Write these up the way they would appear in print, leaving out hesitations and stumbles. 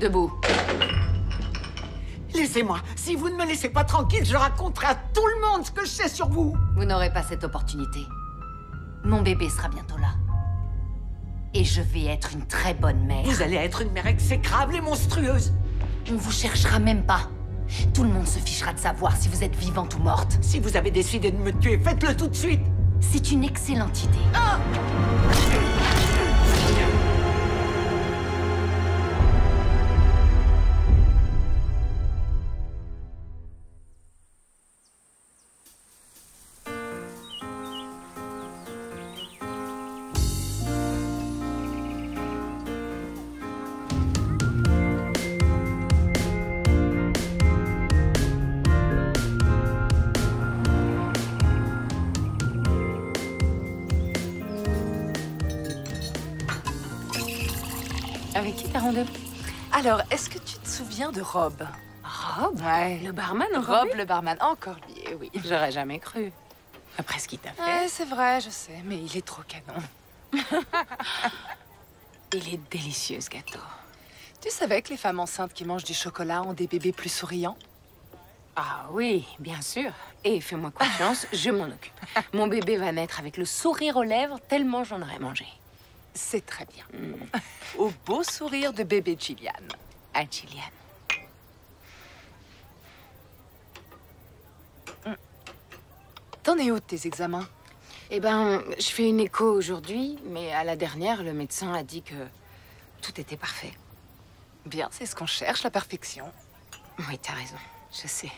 Debout. Laissez-moi. Si vous ne me laissez pas tranquille, je raconterai à tout le monde ce que je sais sur vous. Vous n'aurez pas cette opportunité. Mon bébé sera bientôt là. Et je vais être une très bonne mère. Vous allez être une mère exécrable et monstrueuse. On vous cherchera même pas. Tout le monde se fichera de savoir si vous êtes vivante ou morte. Si vous avez décidé de me tuer, faites-le tout de suite. C'est une excellente idée. Ah! Avec qui t'as rendez-vous? Alors, est-ce que tu te souviens de Rob? Rob? Ouais. Le barman Rob, le barman. Encore lui, eh oui. J'aurais jamais cru. Après ce qu'il t'a fait. Ouais, c'est vrai, je sais, mais il est trop canon. Il est délicieux, ce gâteau. Tu savais que les femmes enceintes qui mangent du chocolat ont des bébés plus souriants? Ah oui, bien sûr. Et fais-moi confiance, je m'en occupe. Mon bébé va naître avec le sourire aux lèvres tellement j'en aurai mangé. C'est très bien. Au beau sourire de bébé Gillian. À Gillian. T'en es où de tes examens? Eh ben, je fais une écho aujourd'hui, mais à la dernière, le médecin a dit que tout était parfait. Bien, c'est ce qu'on cherche, la perfection. Oui, t'as raison, je sais.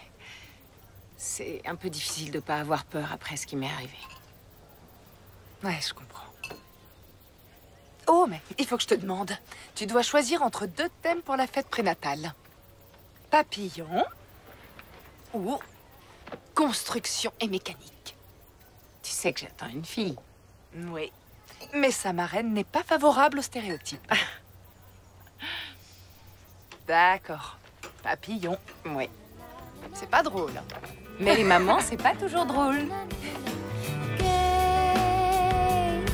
C'est un peu difficile de pas avoir peur après ce qui m'est arrivé. Ouais, je comprends. Oh, mais il faut que je te demande. Tu dois choisir entre 2 thèmes pour la fête prénatale. Papillon ou construction et mécanique. Tu sais que j'attends une fille. Oui. Mais sa marraine n'est pas favorable aux stéréotypes. D'accord. Papillon. Oui. C'est pas drôle. Mais les mamans, c'est pas toujours drôle.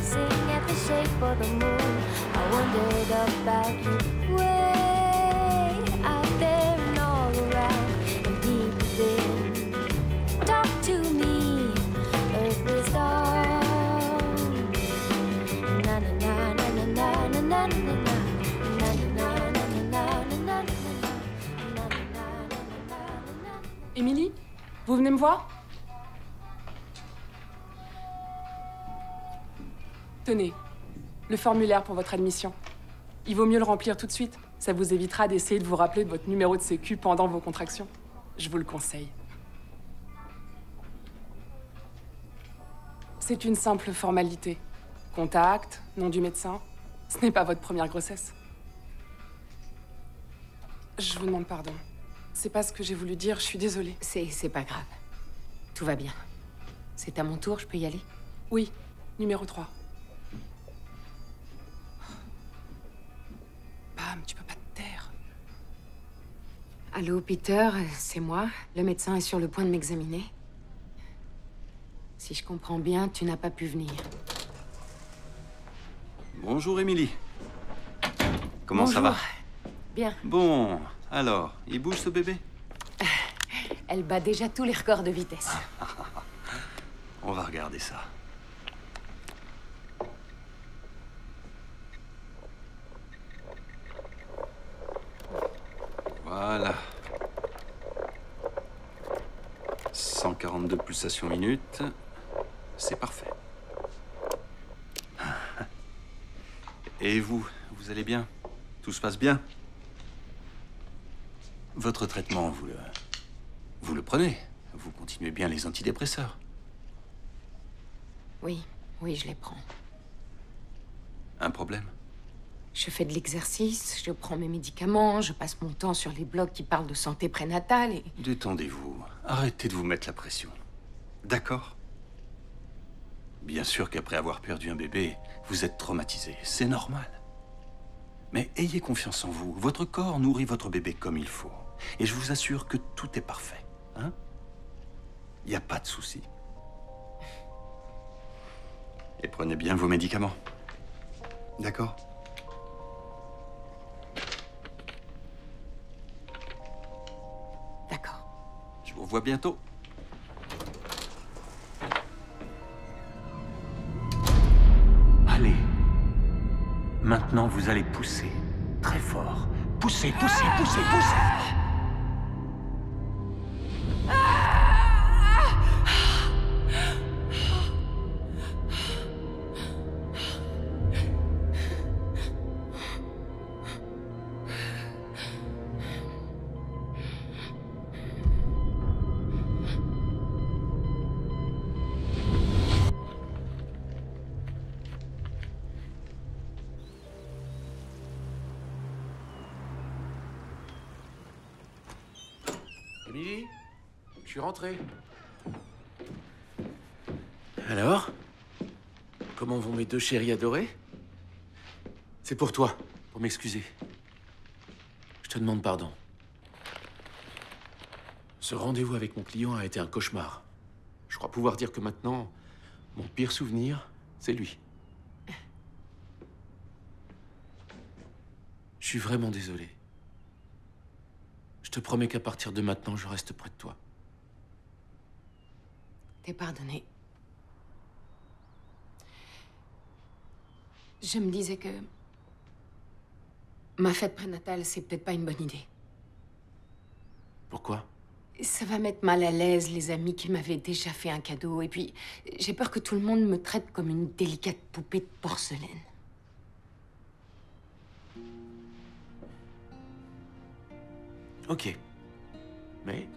Gazing at the shape of the moon, I wondered about you way out there and all around and deep within. Talk to me, earth wisdom. Na na na na na na na na na na. Émilie, vous venez me voir? Tenez, le formulaire pour votre admission. Il vaut mieux le remplir tout de suite. Ça vous évitera d'essayer de vous rappeler de votre numéro de sécu pendant vos contractions. Je vous le conseille. C'est une simple formalité. Contact, nom du médecin. Ce n'est pas votre première grossesse. Je vous demande pardon. C'est pas ce que j'ai voulu dire, je suis désolée. C'est pas grave. Tout va bien. C'est à mon tour, je peux y aller? Oui, numéro 3. Pam, tu peux pas te taire. Allô, Peter, c'est moi. Le médecin est sur le point de m'examiner. Si je comprends bien, tu n'as pas pu venir. Bonjour, Émilie. Comment Bonjour. ça va? Bien. Bon, alors, il bouge ce bébé? Elle bat déjà tous les records de vitesse. On va regarder ça. Voilà. 142 pulsations minutes. C'est parfait. Et vous, vous allez bien? Tout se passe bien? Votre traitement, vous le prenez? Vous continuez bien les antidépresseurs? Oui, oui, je les prends. Un problème? Je fais de l'exercice, je prends mes médicaments, je passe mon temps sur les blogs qui parlent de santé prénatale et... Détendez-vous. Arrêtez de vous mettre la pression. D'accord? Bien sûr qu'après avoir perdu un bébé, vous êtes traumatisé. C'est normal. Mais ayez confiance en vous. Votre corps nourrit votre bébé comme il faut. Et je vous assure que tout est parfait. Hein? Il n'y a pas de souci. Et prenez bien vos médicaments. D'accord? revoit bientôt. Allez. Maintenant, vous allez pousser. Très fort. Poussez, poussez, poussez, poussez. Émilie, je suis rentré. Alors? Comment vont mes deux chéris adorés? C'est pour toi, pour m'excuser. Je te demande pardon. Ce rendez-vous avec mon client a été un cauchemar. Je crois pouvoir dire que maintenant, mon pire souvenir, c'est lui. Je suis vraiment désolé. Je te promets qu'à partir de maintenant, je reste près de toi. T'es pardonné. Je me disais que ma fête prénatale, c'est peut-être pas une bonne idée. Pourquoi? Ça va mettre mal à l'aise les amis qui m'avaient déjà fait un cadeau. Et puis, j'ai peur que tout le monde me traite comme une délicate poupée de porcelaine. Ok. Mais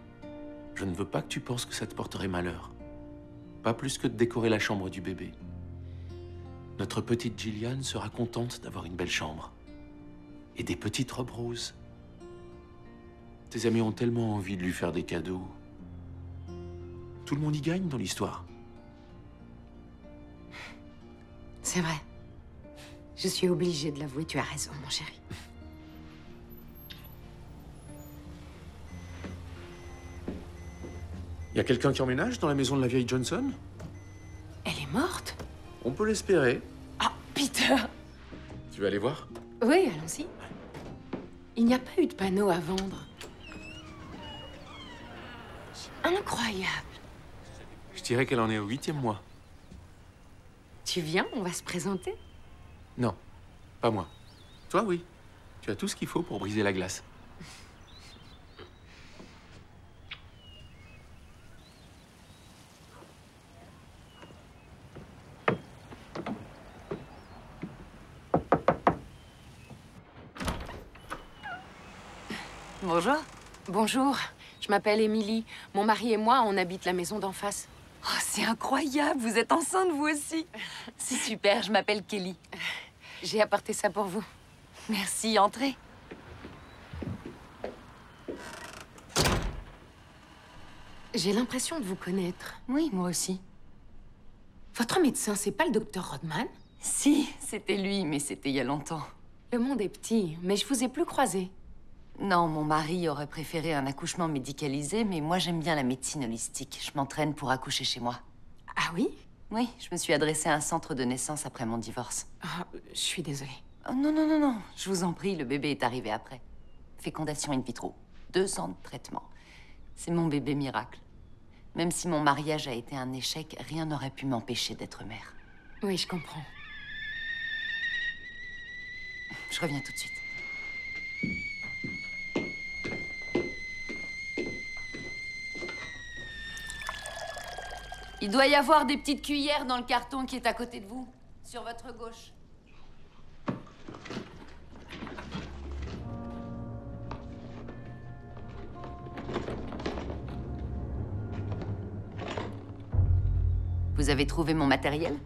je ne veux pas que tu penses que ça te porterait malheur. Pas plus que de décorer la chambre du bébé. Notre petite Gillian sera contente d'avoir une belle chambre. Et des petites robes roses. Tes amis ont tellement envie de lui faire des cadeaux. Tout le monde y gagne dans l'histoire. C'est vrai. Je suis obligée de l'avouer, tu as raison, mon chéri. Y a quelqu'un qui emménage dans la maison de la vieille Johnson? Elle est morte? On peut l'espérer. Ah, Peter! Tu veux aller voir? Oui, allons-y. Il n'y a pas eu de panneau à vendre. Incroyable! Je dirais qu'elle en est au 8e mois. Tu viens, on va se présenter? Non, pas moi. Toi, oui. Tu as tout ce qu'il faut pour briser la glace. Bonjour. Bonjour, je m'appelle Émilie. Mon mari et moi, on habite la maison d'en face. Oh, c'est incroyable, vous êtes enceinte vous aussi. C'est super, je m'appelle Kelly. J'ai apporté ça pour vous. Merci, entrez. J'ai l'impression de vous connaître. Oui, moi aussi. Votre médecin, c'est pas le docteur Rodman? Si, c'était lui, mais c'était il y a longtemps. Le monde est petit, mais je vous ai plus croisé. Non, mon mari aurait préféré un accouchement médicalisé, mais moi j'aime bien la médecine holistique. Je m'entraîne pour accoucher chez moi. Ah oui? Oui, je me suis adressée à un centre de naissance après mon divorce. Ah, je suis désolée. Oh, non, non, non, non, je vous en prie, le bébé est arrivé après. Fécondation in vitro. 2 ans de traitement. C'est mon bébé miracle. Même si mon mariage a été un échec, rien n'aurait pu m'empêcher d'être mère. Oui, je comprends. Je reviens tout de suite. Il doit y avoir des petites cuillères dans le carton qui est à côté de vous, sur votre gauche. Vous avez trouvé mon matériel?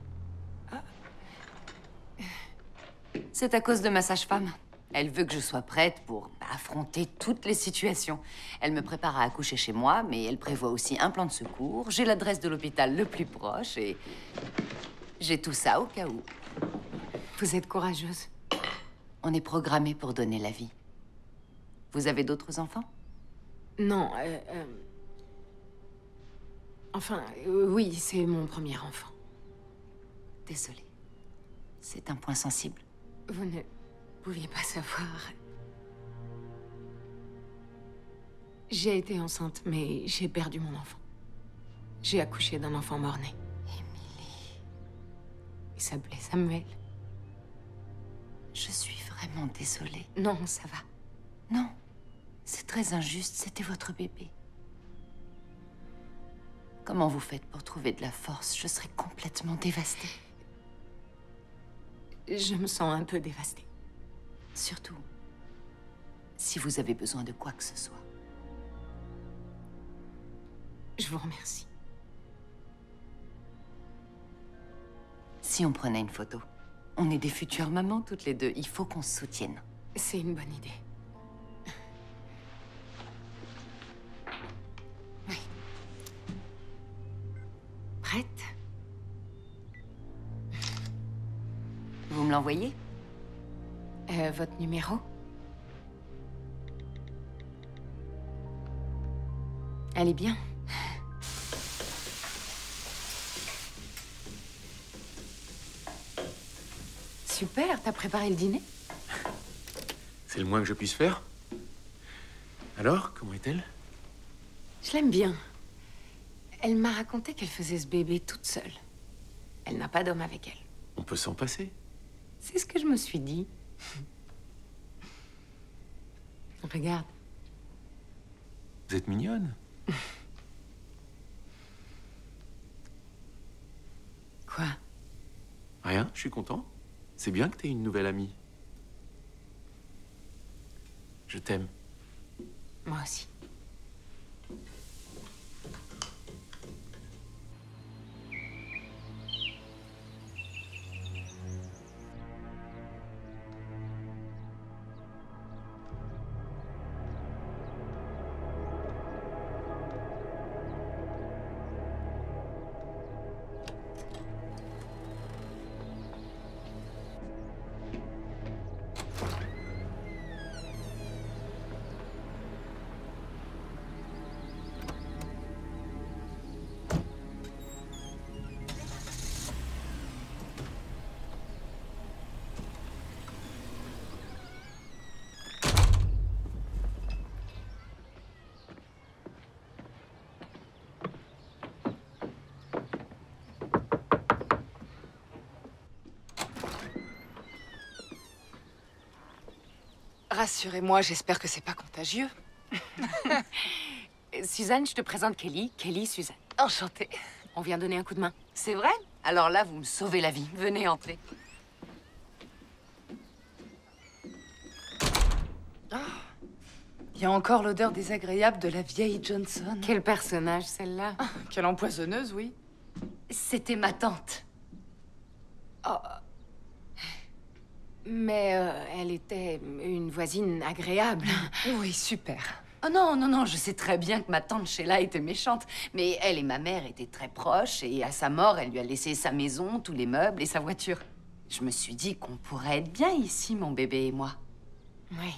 C'est à cause de ma sage-femme. Elle veut que je sois prête pour affronter toutes les situations. Elle me prépare à accoucher chez moi, mais elle prévoit aussi un plan de secours. J'ai l'adresse de l'hôpital le plus proche et j'ai tout ça au cas où. Vous êtes courageuse. On est programmé pour donner la vie. Vous avez d'autres enfants? Non, Enfin, oui, c'est mon premier enfant. Désolée. C'est un point sensible. Vous ne pouviez pas savoir. J'ai été enceinte, mais j'ai perdu mon enfant. J'ai accouché d'un enfant mort-né. Émilie, Il s'appelait Samuel. je suis vraiment désolée. Non, ça va. Non, c'est très injuste, c'était votre bébé. Comment vous faites pour trouver de la force? Je serais complètement dévastée. Je me sens un peu dévastée. Surtout, si vous avez besoin de quoi que ce soit. Je vous remercie. Si on prenait une photo, on est des futures mamans toutes les deux. Il faut qu'on se soutienne. C'est une bonne idée. Oui. Prête? Vous me l'envoyez? Votre numéro? Elle est bien. Super, t'as préparé le dîner? C'est le moins que je puisse faire. Alors, comment est-elle? Je l'aime bien. Elle m'a raconté qu'elle faisait ce bébé toute seule. Elle n'a pas d'homme avec elle. On peut s'en passer. C'est ce que je me suis dit. Regarde. Vous êtes mignonne. Quoi? Rien, je suis content. C'est bien que t'aies une nouvelle amie. Je t'aime. Moi aussi. Rassurez-moi, j'espère que c'est pas contagieux. Suzanne, je te présente Kelly. Kelly, Suzanne. Enchantée. On vient donner un coup de main. C'est vrai? Alors là, vous me sauvez la vie. Venez entrer. Il y a encore l'odeur désagréable de la vieille Johnson. Quel personnage, celle-là? Quelle empoisonneuse, oui. C'était ma tante. Mais elle était une voisine agréable. Oui, super. Oh non, non, non, je sais très bien que ma tante Sheila était méchante. Mais elle et ma mère étaient très proches et à sa mort, elle lui a laissé sa maison, tous les meubles et sa voiture. Je me suis dit qu'on pourrait être bien ici, mon bébé et moi. Oui.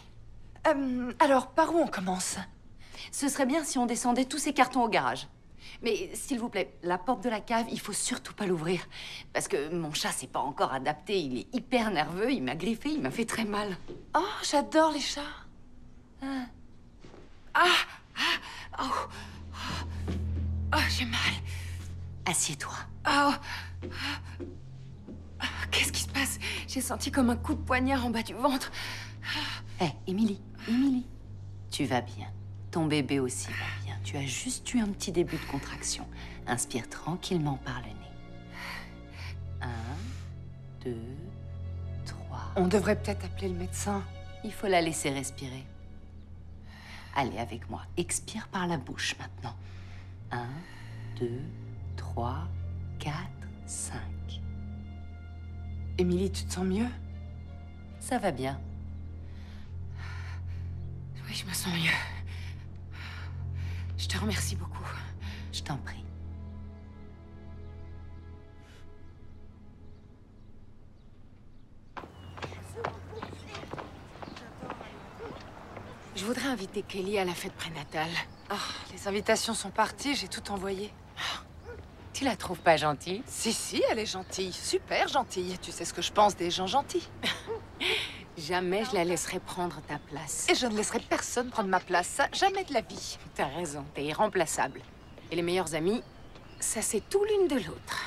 Alors, par où on commence? Ce serait bien si on descendait tous ces cartons au garage. Mais s'il vous plaît, la porte de la cave, il faut surtout pas l'ouvrir. Parce que mon chat s'est pas encore adapté, il est hyper nerveux, il m'a griffé, il m'a fait très mal. Oh, j'adore les chats. Oh, j'ai mal. Assieds-toi. Oh. Qu'est-ce qui se passe? J'ai senti comme un coup de poignard en bas du ventre. Hé, Émilie, Émilie, tu vas bien. Ton bébé aussi va bien. Tu as juste eu un petit début de contraction. Inspire tranquillement par le nez. 1, 2, 3. On devrait peut-être appeler le médecin. Il faut la laisser respirer. Allez, avec moi. Expire par la bouche maintenant. 1, 2, 3, 4, 5. Émilie, tu te sens mieux? Ça va bien. Oui, je me sens mieux. Je te remercie beaucoup. Je t'en prie. Je voudrais inviter Kelly à la fête prénatale. Ah, les invitations sont parties, j'ai tout envoyé. Tu la trouves pas gentille? Si, elle est gentille. Super gentille. Tu sais ce que je pense des gens gentils. Jamais je la laisserai prendre ta place. Et je ne laisserai personne prendre ma place, ça, jamais de la vie. T'as raison, t'es irremplaçable. Et les meilleurs amis, ça c'est tout l'une de l'autre.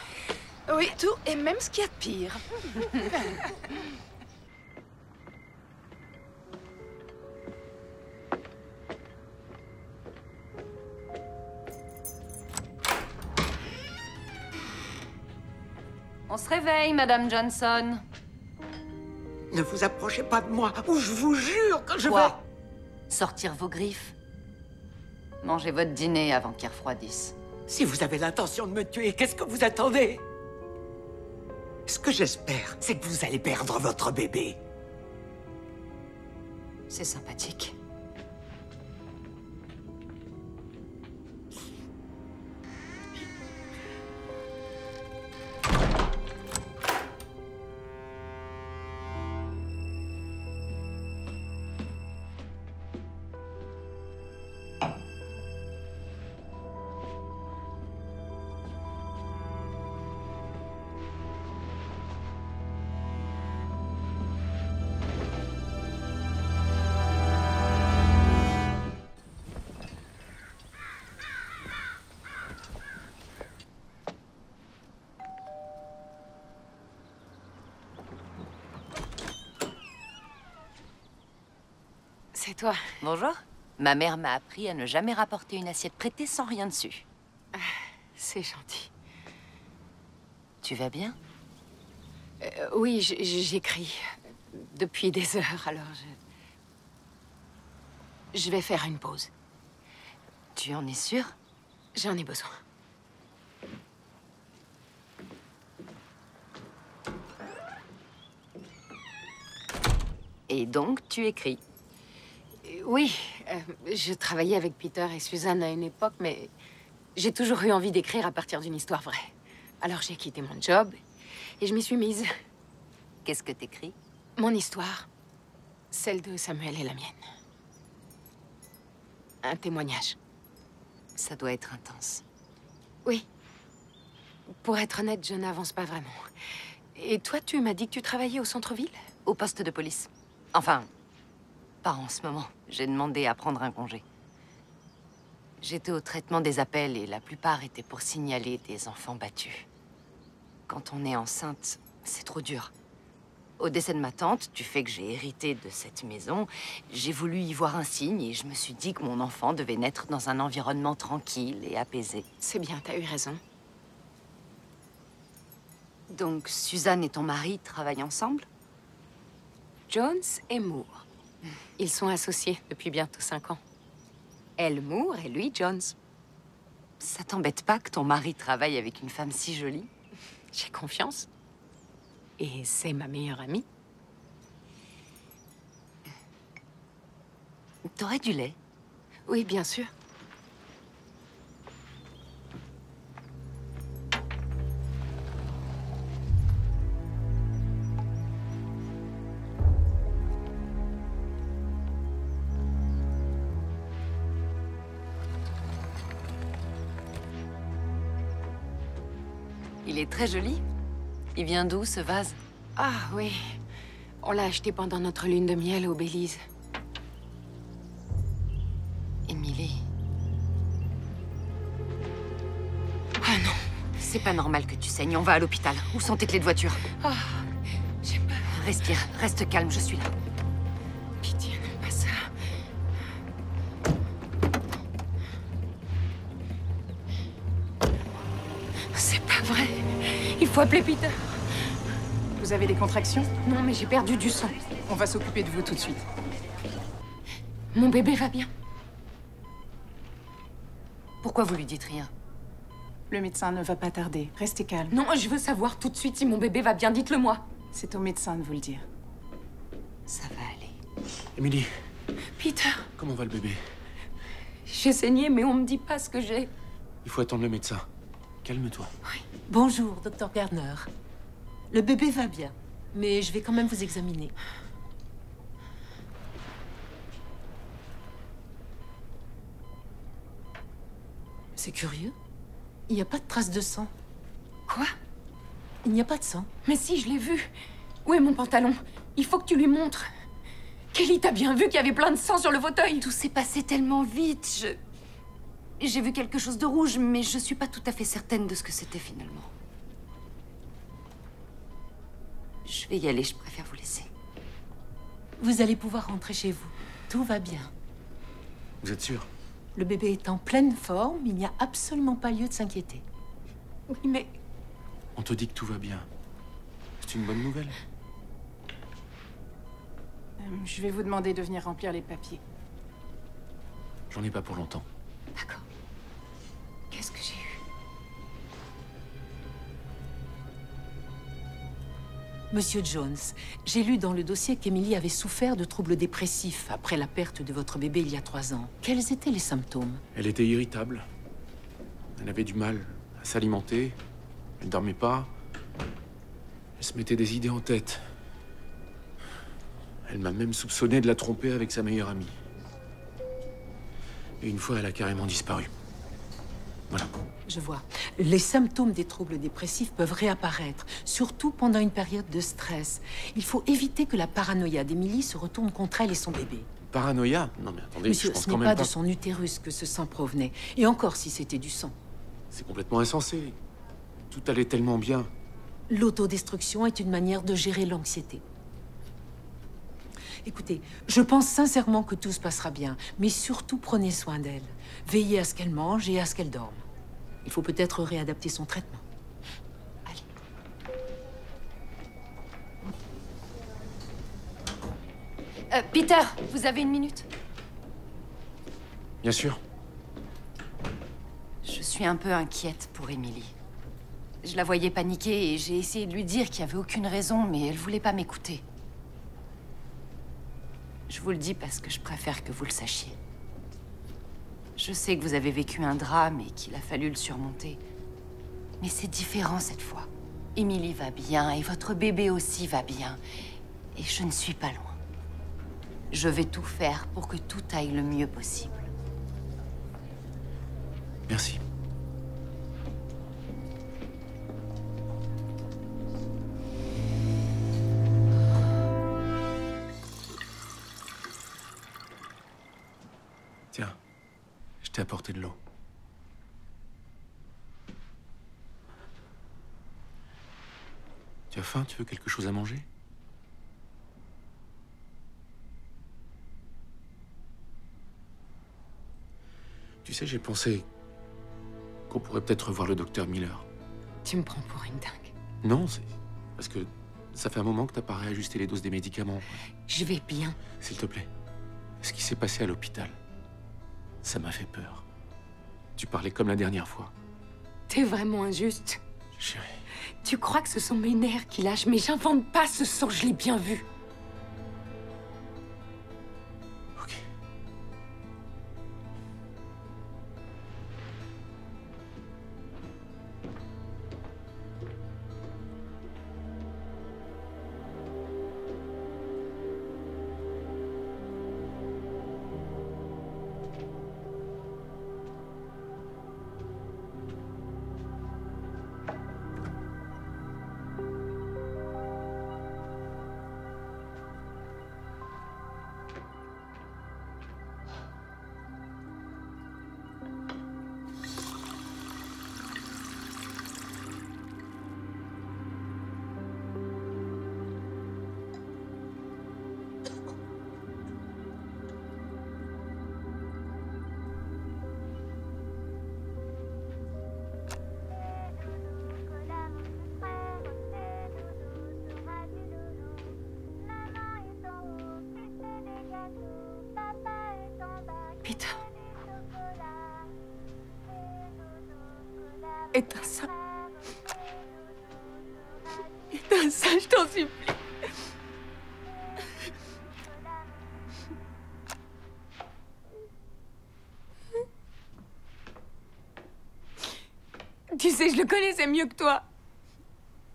Oui, tout, et même ce qu'il y a de pire. On se réveille, Madame Johnson. Ne vous approchez pas de moi, ou je vous jure que je vais... Quoi? Sortir vos griffes? Mangez votre dîner avant qu'il refroidisse. Si vous avez l'intention de me tuer, qu'est-ce que vous attendez? Ce que j'espère, c'est que vous allez perdre votre bébé. C'est sympathique. C'est toi. Bonjour. Ma mère m'a appris à ne jamais rapporter une assiette prêtée sans rien dessus. C'est gentil. Tu vas bien? Oui, j'écris. Depuis des heures, alors je vais faire une pause. Tu en es sûre? J'en ai besoin. Et donc, tu écris? Oui, je travaillais avec Peter et Suzanne à une époque, mais j'ai toujours eu envie d'écrire à partir d'une histoire vraie. Alors j'ai quitté mon job et je m'y suis mise. Qu'est-ce que t'écris? Mon histoire, celle de Samuel et la mienne. Un témoignage. Ça doit être intense. Oui. Pour être honnête, je n'avance pas vraiment. Et toi, tu m'as dit que tu travaillais au centre-ville? Au poste de police. Enfin, pas en ce moment. J'ai demandé à prendre un congé. J'étais au traitement des appels et la plupart étaient pour signaler des enfants battus. Quand on est enceinte, c'est trop dur. Au décès de ma tante, du fait que j'ai hérité de cette maison, j'ai voulu y voir un signe et je me suis dit que mon enfant devait naître dans un environnement tranquille et apaisé. C'est bien, t'as eu raison. Donc, Suzanne et ton mari travaillent ensemble? Jones et Moore. Ils sont associés depuis bientôt 5 ans. Elle Moore et lui Jones. Ça t'embête pas que ton mari travaille avec une femme si jolie? J'ai confiance. Et c'est ma meilleure amie. T'aurais du lait? Oui, bien sûr. Il est très joli. Il vient d'où, ce vase? Ah oui, on l'a acheté pendant notre lune de miel au Belize. Emily. Ah non. C'est pas normal que tu saignes. On va à l'hôpital. Où sont tes clés de voiture? Ah, j'ai peur. Respire, reste calme, je suis là. Pitié, non, pas ça. C'est pas vrai. Il faut appeler Peter. Vous avez des contractions? Non, mais j'ai perdu du sang. On va s'occuper de vous tout de suite. Mon bébé va bien. Pourquoi vous lui dites rien? Le médecin ne va pas tarder. Restez calme. Non, je veux savoir tout de suite si mon bébé va bien. Dites-le-moi. C'est au médecin de vous le dire. Ça va aller. Émilie, Peter, comment va le bébé? j'ai saigné, mais on me dit pas ce que j'ai. Il faut attendre le médecin. Calme-toi. Bonjour, docteur Garner. Le bébé va bien, mais je vais quand même vous examiner. C'est curieux. Il n'y a pas de trace de sang. Quoi? Il n'y a pas de sang. Mais si, je l'ai vu. Où est mon pantalon? Il faut que tu lui montres. Kelly, t'as bien vu qu'il y avait plein de sang sur le fauteuil? Tout s'est passé tellement vite. J'ai vu quelque chose de rouge, mais je suis pas tout à fait certaine de ce que c'était finalement. Je vais y aller, je préfère vous laisser. Vous allez pouvoir rentrer chez vous. Tout va bien. Vous êtes sûr? Le bébé est en pleine forme, il n'y a absolument pas lieu de s'inquiéter. Oui, mais... On te dit que tout va bien. C'est une bonne nouvelle. Je vais vous demander de venir remplir les papiers. J'en ai pas pour longtemps. D'accord. Qu'est-ce que j'ai eu? Monsieur Jones, j'ai lu dans le dossier qu'Emily avait souffert de troubles dépressifs après la perte de votre bébé il y a 3 ans. Quels étaient les symptômes? Elle était irritable. Elle avait du mal à s'alimenter. Elle ne dormait pas. Elle se mettait des idées en tête. Elle m'a même soupçonné de la tromper avec sa meilleure amie. Et une fois, elle a carrément disparu. Voilà. Je vois. Les symptômes des troubles dépressifs peuvent réapparaître, surtout pendant une période de stress. Il faut éviter que la paranoïa d'Emily se retourne contre elle et son bébé. Paranoïa? Non mais attendez, Monsieur, je pense ce quand n'est même pas de son utérus que ce sang provenait. Et encore si c'était du sang. C'est complètement insensé. Tout allait tellement bien. L'autodestruction est une manière de gérer l'anxiété. Écoutez, je pense sincèrement que tout se passera bien, mais surtout prenez soin d'elle. Veillez à ce qu'elle mange et à ce qu'elle dorme. Il faut peut-être réadapter son traitement. Allez. Peter, vous avez 1 minute? Bien sûr. Je suis un peu inquiète pour Emily. Je la voyais paniquer et j'ai essayé de lui dire qu'il n'y avait aucune raison, mais elle voulait pas m'écouter. Je vous le dis parce que je préfère que vous le sachiez. Je sais que vous avez vécu un drame et qu'il a fallu le surmonter. Mais c'est différent cette fois. Emily va bien et votre bébé aussi va bien. Et je ne suis pas loin. Je vais tout faire pour que tout aille le mieux possible. Merci. Tiens, je t'ai apporté de l'eau. Tu as faim? Tu veux quelque chose à manger? Tu sais, j'ai pensé qu'on pourrait peut-être revoir le docteur Miller. Tu me prends pour une dingue. Non, c'est parce que ça fait un moment que t'as pas réajusté les doses des médicaments. Je vais bien. S'il te plaît, ce qui s'est passé à l'hôpital, ça m'a fait peur. Tu parlais comme la dernière fois. T'es vraiment injuste. Chérie. Tu crois que ce sont mes nerfs qui lâchent, mais j'invente pas ce sang, je l'ai bien vu. Ok. Peter. Éteins ça. Éteins ça, je t'en supplie. Tu sais, je le connaissais mieux que toi.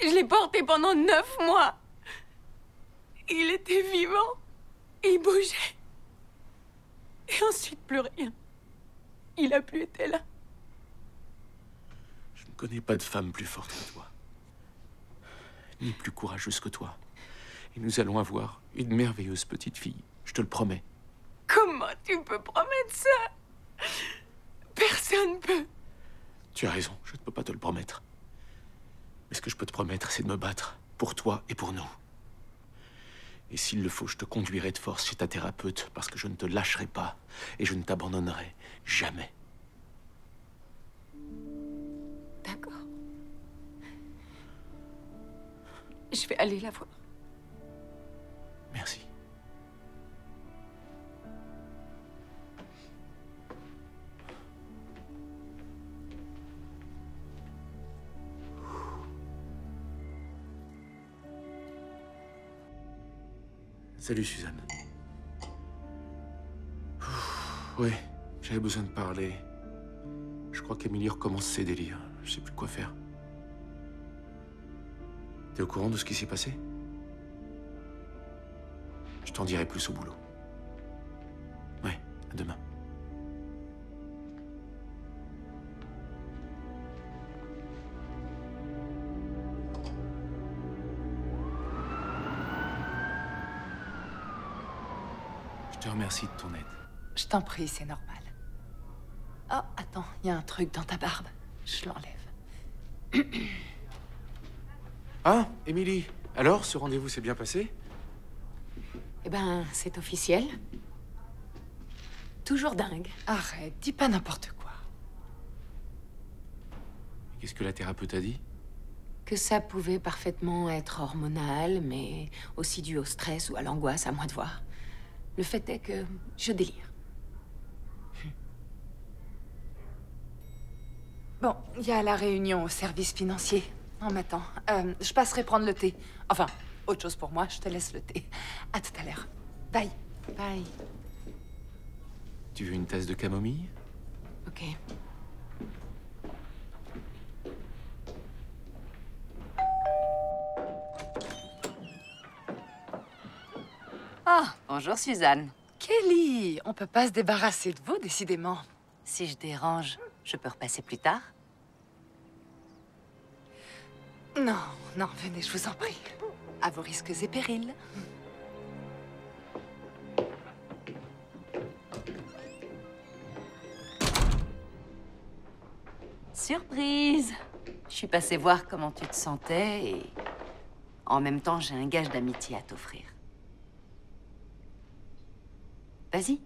Je l'ai porté pendant 9 mois. Il était vivant. Il bougeait. Et ensuite, plus rien. Il a plus été là. Je ne connais pas de femme plus forte que toi. Ni plus courageuse que toi. Et nous allons avoir une merveilleuse petite fille. Je te le promets. Comment tu peux promettre ça? Personne peut. Tu as raison, je ne peux pas te le promettre. Mais ce que je peux te promettre, c'est de me battre. Pour toi et pour nous. Et s'il le faut, je te conduirai de force chez ta thérapeute, parce que je ne te lâcherai pas et je ne t'abandonnerai jamais. D'accord. Je vais aller la voir. Merci. Salut, Suzanne. Ouais, j'avais besoin de parler. Je crois qu'Émilie recommence ses délires. Je sais plus quoi faire. T'es au courant de ce qui s'est passé? Je t'en dirai plus au boulot. Ouais, à demain. Je te remercie de ton aide. Je t'en prie, c'est normal. Oh, attends, il y a un truc dans ta barbe. Je l'enlève. Ah, Émilie. Alors, ce rendez-vous s'est bien passé? Eh ben, c'est officiel. Toujours dingue. Arrête, dis pas n'importe quoi. Qu'est-ce que la thérapeute a dit? Que ça pouvait parfaitement être hormonal, mais aussi dû au stress ou à l'angoisse, à moi de voir. Le fait est que je délire. Bon, il y a la réunion au service financier. On m'attend. Je passerai prendre le thé. Enfin, autre chose pour moi, je te laisse le thé. À tout à l'heure. Bye. Bye. Tu veux une tasse de camomille? Ok. Ah, bonjour Suzanne. Kelly, on peut pas se débarrasser de vous, décidément. Si je dérange, je peux repasser plus tard? Non, non, venez, je vous en prie. À vos risques et périls. Surprise! Je suis passée voir comment tu te sentais et... En même temps, j'ai un gage d'amitié à t'offrir. Vas-y.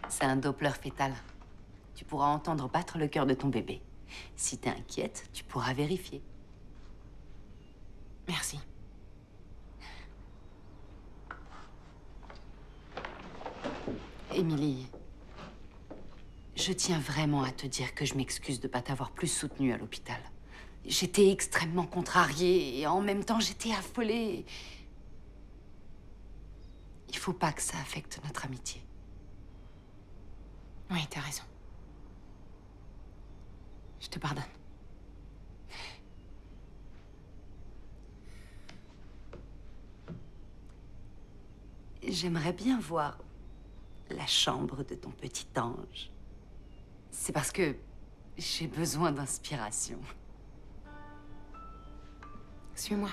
C'est un Doppler fœtal. Tu pourras entendre battre le cœur de ton bébé. Si t'es inquiète, tu pourras vérifier. Merci. Émilie, je tiens vraiment à te dire que je m'excuse de ne pas t'avoir plus soutenue à l'hôpital. J'étais extrêmement contrariée et en même temps j'étais affolée. Il faut pas que ça affecte notre amitié. Oui, t'as raison. Je te pardonne. J'aimerais bien voir la chambre de ton petit ange. C'est parce que j'ai besoin d'inspiration. Suis-moi.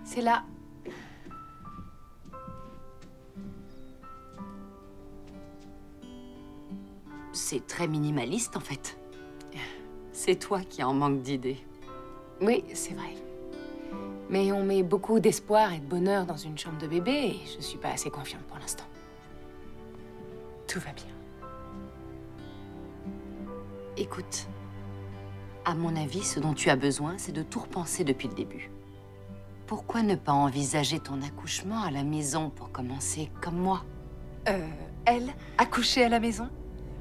C'est là. C'est très minimaliste, en fait. C'est toi qui en manque d'idées. Oui, c'est vrai. Mais on met beaucoup d'espoir et de bonheur dans une chambre de bébé et je suis pas assez confiante pour l'instant. Tout va bien. Écoute, à mon avis, ce dont tu as besoin, c'est de tout repenser depuis le début. Pourquoi ne pas envisager ton accouchement à la maison pour commencer comme moi? Elle, accoucher à la maison?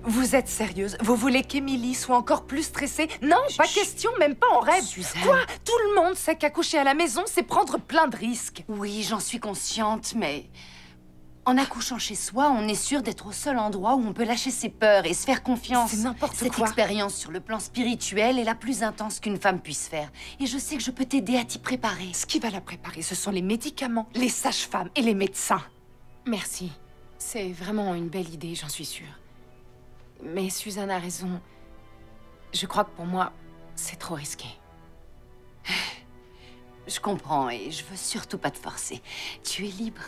Vous êtes sérieuse? Vous voulez qu'Émilie soit encore plus stressée? Non, pas question, même pas en rêve. Suzanne. Quoi? Tout le monde sait qu'accoucher à la maison, c'est prendre plein de risques. Oui, j'en suis consciente, mais En accouchant chez soi, on est sûr d'être au seul endroit où on peut lâcher ses peurs et se faire confiance. C'est n'importe Cette quoi. expérience sur le plan spirituel est la plus intense qu'une femme puisse faire. Et je sais que je peux t'aider à t'y préparer. Ce qui va la préparer, ce sont les médicaments, les sages-femmes et les médecins. Merci. C'est vraiment une belle idée, j'en suis sûre. Mais Suzanne a raison. Je crois que pour moi, c'est trop risqué. Je comprends et je veux surtout pas te forcer. Tu es libre.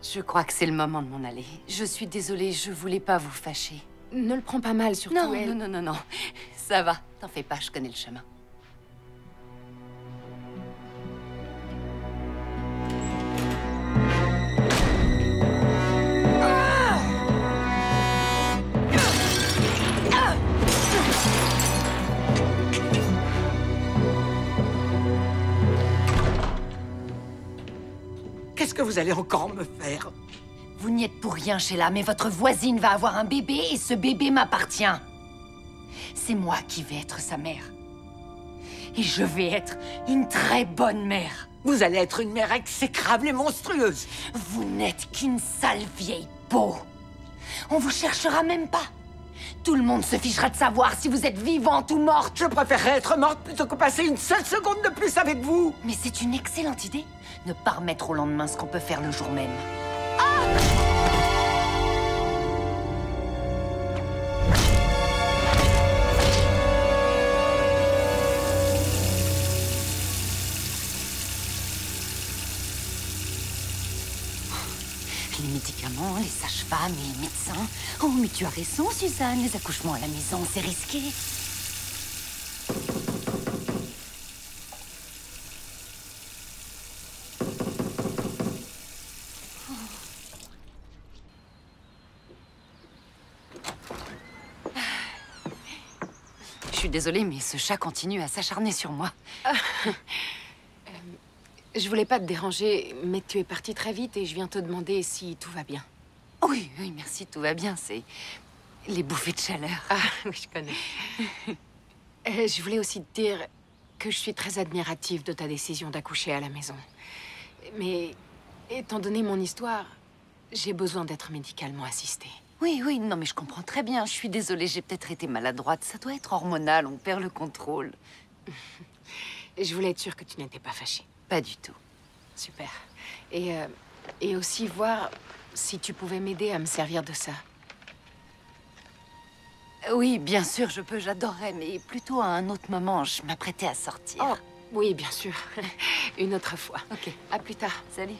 Je crois que c'est le moment de m'en aller. Je suis désolée, je voulais pas vous fâcher. Ne le prends pas mal, surtout Non, elle. non. Ça va, t'en fais pas, je connais le chemin. Qu'est-ce que vous allez encore me faire? Vous n'y êtes pour rien, Sheila, mais votre voisine va avoir un bébé et ce bébé m'appartient. C'est moi qui vais être sa mère. Et je vais être une très bonne mère. Vous allez être une mère exécrable et monstrueuse. Vous n'êtes qu'une sale vieille peau. On vous cherchera même pas. Tout le monde se fichera de savoir si vous êtes vivante ou morte. Je préférerais être morte plutôt que passer une seule seconde de plus avec vous. Mais c'est une excellente idée. Ne pas remettre au lendemain ce qu'on peut faire le jour même. Les médicaments, les sages-femmes et les médecins. Oh, mais tu as raison, Suzanne. Les accouchements à la maison, c'est risqué. Je suis désolée, mais ce chat continue à s'acharner sur moi. Je voulais pas te déranger, mais tu es partie très vite et je viens te demander si tout va bien. Oui, merci, tout va bien. C'est les bouffées de chaleur. Ah, oui, je connais. Je voulais aussi te dire que je suis très admirative de ta décision d'accoucher à la maison. Mais, étant donné mon histoire, j'ai besoin d'être médicalement assistée. Oui, non, mais je comprends très bien. Je suis désolée, j'ai peut-être été maladroite. Ça doit être hormonal, on perd le contrôle. Je voulais être sûre que tu n'étais pas fâchée. Pas du tout. Super. Et aussi voir si tu pouvais m'aider à me servir de ça. Oui, bien sûr, je peux, j'adorerais, mais plutôt à un autre moment. Je m'apprêtais à sortir. Oh, oui, bien sûr. Une autre fois. Ok. À plus tard. Salut.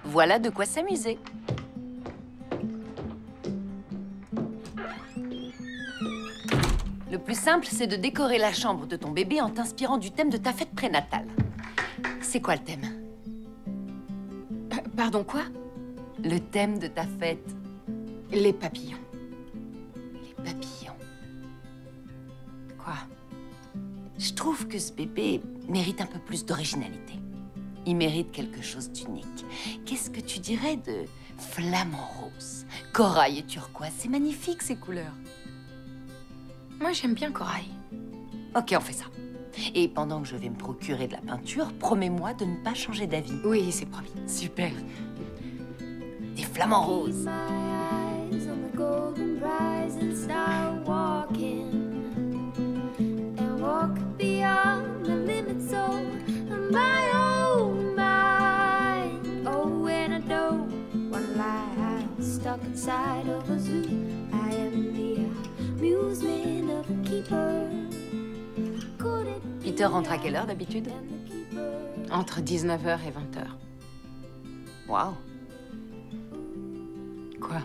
Voilà de quoi s'amuser. Le plus simple, c'est de décorer la chambre de ton bébé en t'inspirant du thème de ta fête prénatale. C'est quoi le thème? Pardon, quoi? Le thème de ta fête. Les papillons. Les papillons. Quoi? Je trouve que ce bébé mérite un peu plus d'originalité. Il mérite quelque chose d'unique. Qu'est-ce que tu dirais de flamant rose, corail et turquoise? C'est magnifique, ces couleurs. Moi, j'aime bien corail. Ok, on fait ça. Et pendant que je vais me procurer de la peinture, promets-moi de ne pas changer d'avis. Oui, c'est promis. Super. Des flamants roses. My eyes on the golden prize and start walking and walk beyond the limits of my own mind. Oh, and I don't want to lie, I'm stuck inside of a zoo. I am the amusement of a keeper. Could it be Peter rentre à quelle heure d'habitude? the keeper? Entre 19h et 20h. Waouh. Quoi?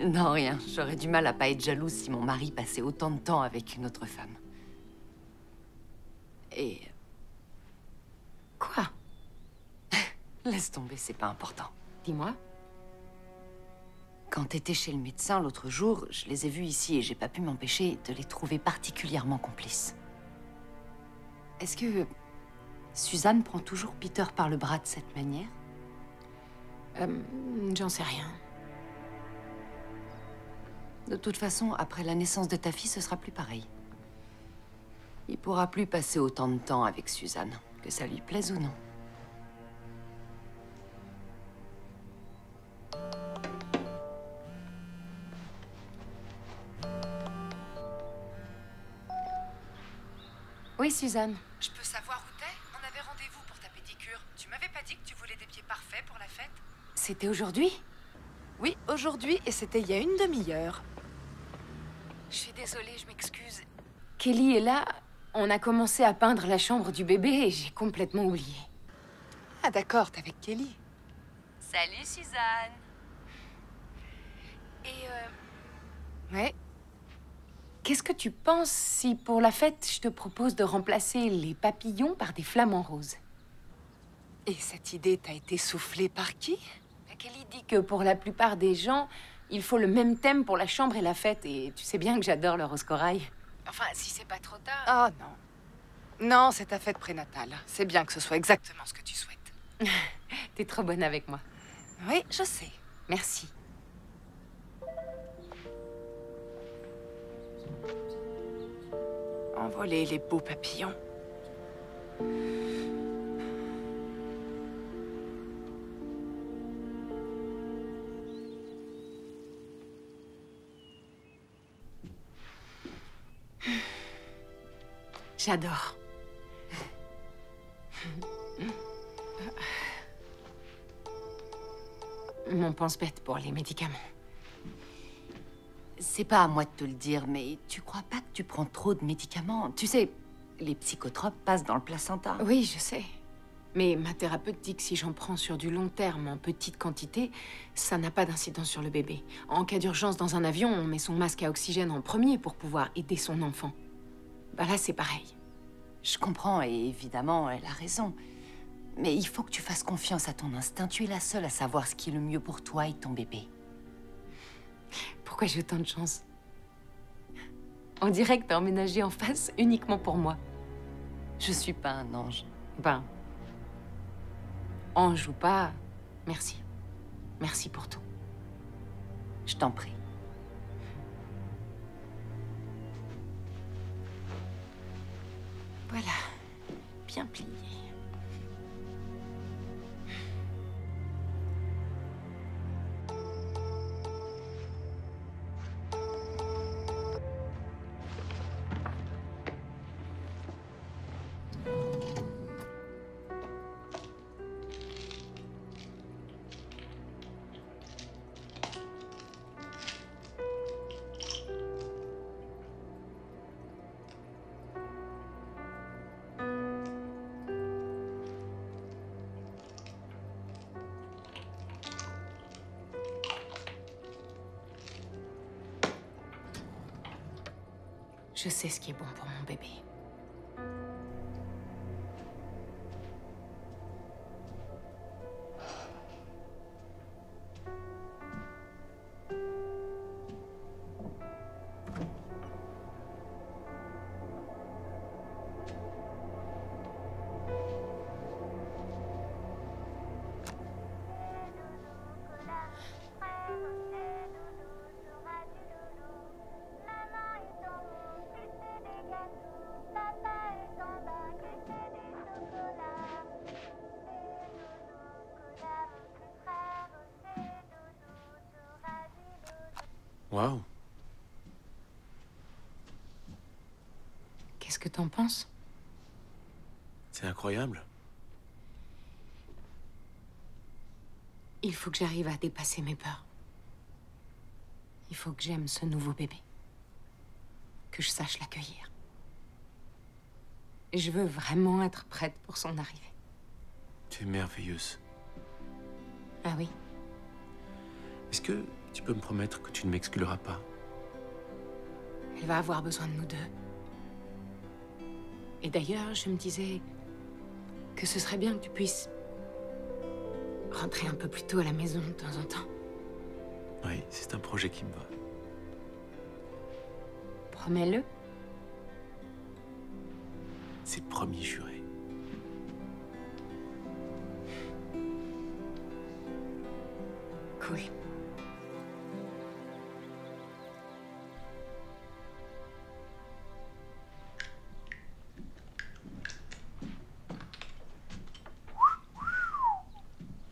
Non, rien. J'aurais du mal à pas être jalouse si mon mari passait autant de temps avec une autre femme. Et... Quoi? Laisse tomber, c'est pas important. Dis-moi. Quand t'étais chez le médecin l'autre jour, je les ai vus ici et j'ai pas pu m'empêcher de les trouver particulièrement complices. Est-ce que Suzanne prend toujours Peter par le bras de cette manière? J'en sais rien. De toute façon, après la naissance de ta fille, ce sera plus pareil. Il pourra plus passer autant de temps avec Suzanne, que ça lui plaise ou non. Oui, Suzanne. Je peux savoir où t'es? On avait rendez-vous pour ta pédicure. Tu m'avais pas dit que tu voulais des pieds parfaits pour la fête? C'était aujourd'hui? Oui, aujourd'hui, et c'était il y a une demi-heure. Je suis désolée, je m'excuse. Kelly est là. On a commencé à peindre la chambre du bébé et j'ai complètement oublié. Ah d'accord, t'es avec Kelly. Salut, Suzanne. Et ouais. Qu'est-ce que tu penses si, pour la fête, je te propose de remplacer les papillons par des flamants roses? Et cette idée t'a été soufflée par qui? Kelly dit que pour la plupart des gens, il faut le même thème pour la chambre et la fête. Et tu sais bien que j'adore le rose corail. Enfin, si c'est pas trop tard... Oh non. Non, c'est ta fête prénatale. C'est bien que ce soit exactement ce que tu souhaites. T'es trop bonne avec moi. Oui, je sais. Merci. Envoler les beaux papillons. J'adore. Mon pense-bête pour les médicaments. C'est pas à moi de te le dire, mais tu crois pas que tu prends trop de médicaments? Tu sais, les psychotropes passent dans le placenta. Oui, je sais. Mais ma thérapeute dit que si j'en prends sur du long terme en petite quantité, ça n'a pas d'incidence sur le bébé. En cas d'urgence dans un avion, on met son masque à oxygène en premier pour pouvoir aider son enfant. Bah là, c'est pareil. Je comprends, et évidemment, elle a raison. Mais il faut que tu fasses confiance à ton instinct. Tu es la seule à savoir ce qui est le mieux pour toi et ton bébé. Pourquoi j'ai autant de chance? On dirait que t'as emménagé en face uniquement pour moi. Je suis pas un ange. Ben, ange ou pas, merci. Merci pour tout. Je t'en prie. Voilà, bien plié. Je sais ce qui est bon pour mon bébé. Waouh. Qu'est-ce que t'en penses? C'est incroyable. Il faut que j'arrive à dépasser mes peurs. Il faut que j'aime ce nouveau bébé. Que je sache l'accueillir. Je veux vraiment être prête pour son arrivée. Tu es merveilleuse. Ah oui? Est-ce que tu peux me promettre que tu ne m'excluras pas? Elle va avoir besoin de nous deux. Et d'ailleurs, je me disais que ce serait bien que tu puisses rentrer un peu plus tôt à la maison de temps en temps. Oui, c'est un projet qui me va. Promets-le. C'est promis, juré. Cool.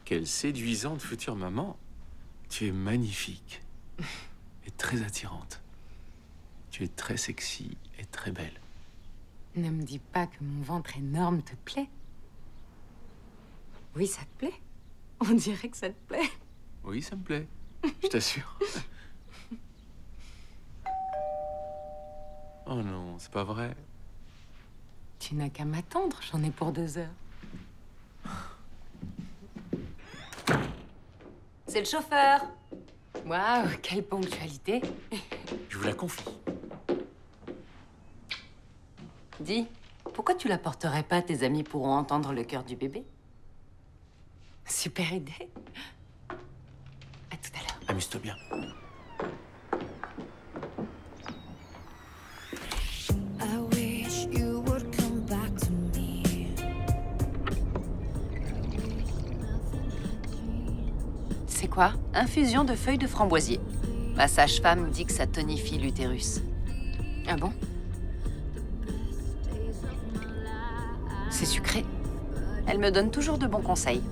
Quelle séduisante future maman. Tu es magnifique et très attirante. Tu es très sexy et très belle. Ne me dis pas que mon ventre énorme te plaît. Oui, ça te plaît. On dirait que ça te plaît. Oui, ça me plaît. Je t'assure. Oh non, c'est pas vrai. Tu n'as qu'à m'attendre, j'en ai pour 2 heures. C'est le chauffeur. Waouh, quelle ponctualité. Je vous la confie. Dis, pourquoi tu la porterais pas? Tes amis pourront entendre le cœur du bébé. Super idée. À tout à l'heure. Amuse-toi bien. I wish you would come back to me. C'est quoi? Infusion de feuilles de framboisier. Ma sage-femme dit que ça tonifie l'utérus. Ah bon? C'est sucré. Elle me donne toujours de bons conseils.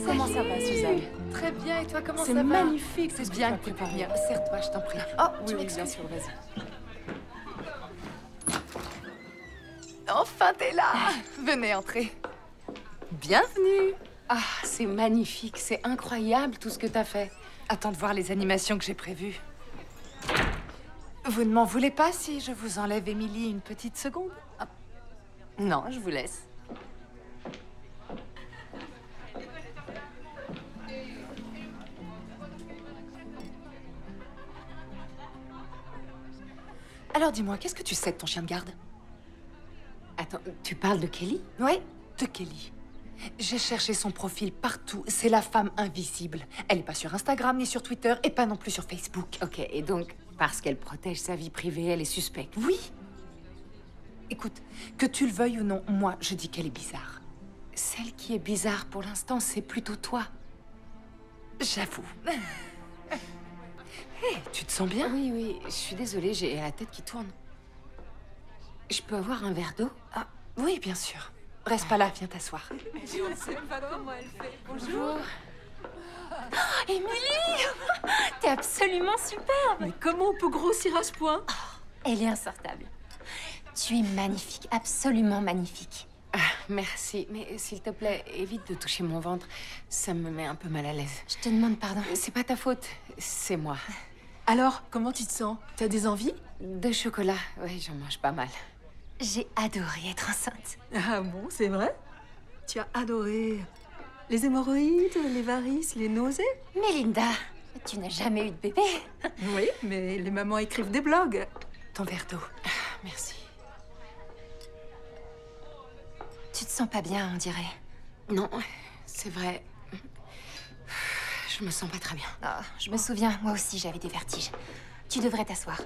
Comment ça va, Suzanne? Très bien, et toi, comment ça C'est va? magnifique. C'est bien que tu peux venir. Serre-toi, je t'en prie. Oh, tu Oui, bien m'excuses. sûr, vas-y. Enfin, t'es là. Venez, entrez. Bienvenue. Ah, c'est magnifique, c'est incroyable tout ce que t'as fait. Attends de voir les animations que j'ai prévues. Vous ne m'en voulez pas si je vous enlève Émilie une petite seconde? Non, je vous laisse. Alors dis-moi, qu'est-ce que tu sais de ton chien de garde? Attends, tu parles de Kelly? Oui, de Kelly. J'ai cherché son profil partout. C'est la femme invisible. Elle n'est pas sur Instagram ni sur Twitter et pas non plus sur Facebook. Ok, et donc, parce qu'elle protège sa vie privée, elle est suspecte. Oui. Écoute, que tu le veuilles ou non, moi, je dis qu'elle est bizarre. Celle qui est bizarre pour l'instant, c'est plutôt toi. J'avoue. Hé, tu te sens bien? Oui, oui, je suis désolée, j'ai la tête qui tourne. Je peux avoir un verre d'eau? Ah, oui, bien sûr. Reste pas là, viens t'asseoir. Bonjour. Émilie, t'es absolument superbe. Mais comment on peut grossir à ce point? Elle est insortable. Tu es magnifique, absolument magnifique. Ah, merci, mais s'il te plaît, évite de toucher mon ventre. Ça me met un peu mal à l'aise. Je te demande pardon. C'est pas ta faute, c'est moi. Alors, comment tu te sens? T'as des envies? De chocolat, oui, j'en mange pas mal. J'ai adoré être enceinte. Ah bon, c'est vrai? Tu as adoré les hémorroïdes, les varices, les nausées? Mais Linda, tu n'as jamais eu de bébé. Oui, mais les mamans écrivent des blogs. Ton verre d'eau. Merci. Tu te sens pas bien, on dirait. Non, c'est vrai. Je me sens pas très bien. Ah, je me souviens, moi aussi j'avais des vertiges. Tu devrais t'asseoir.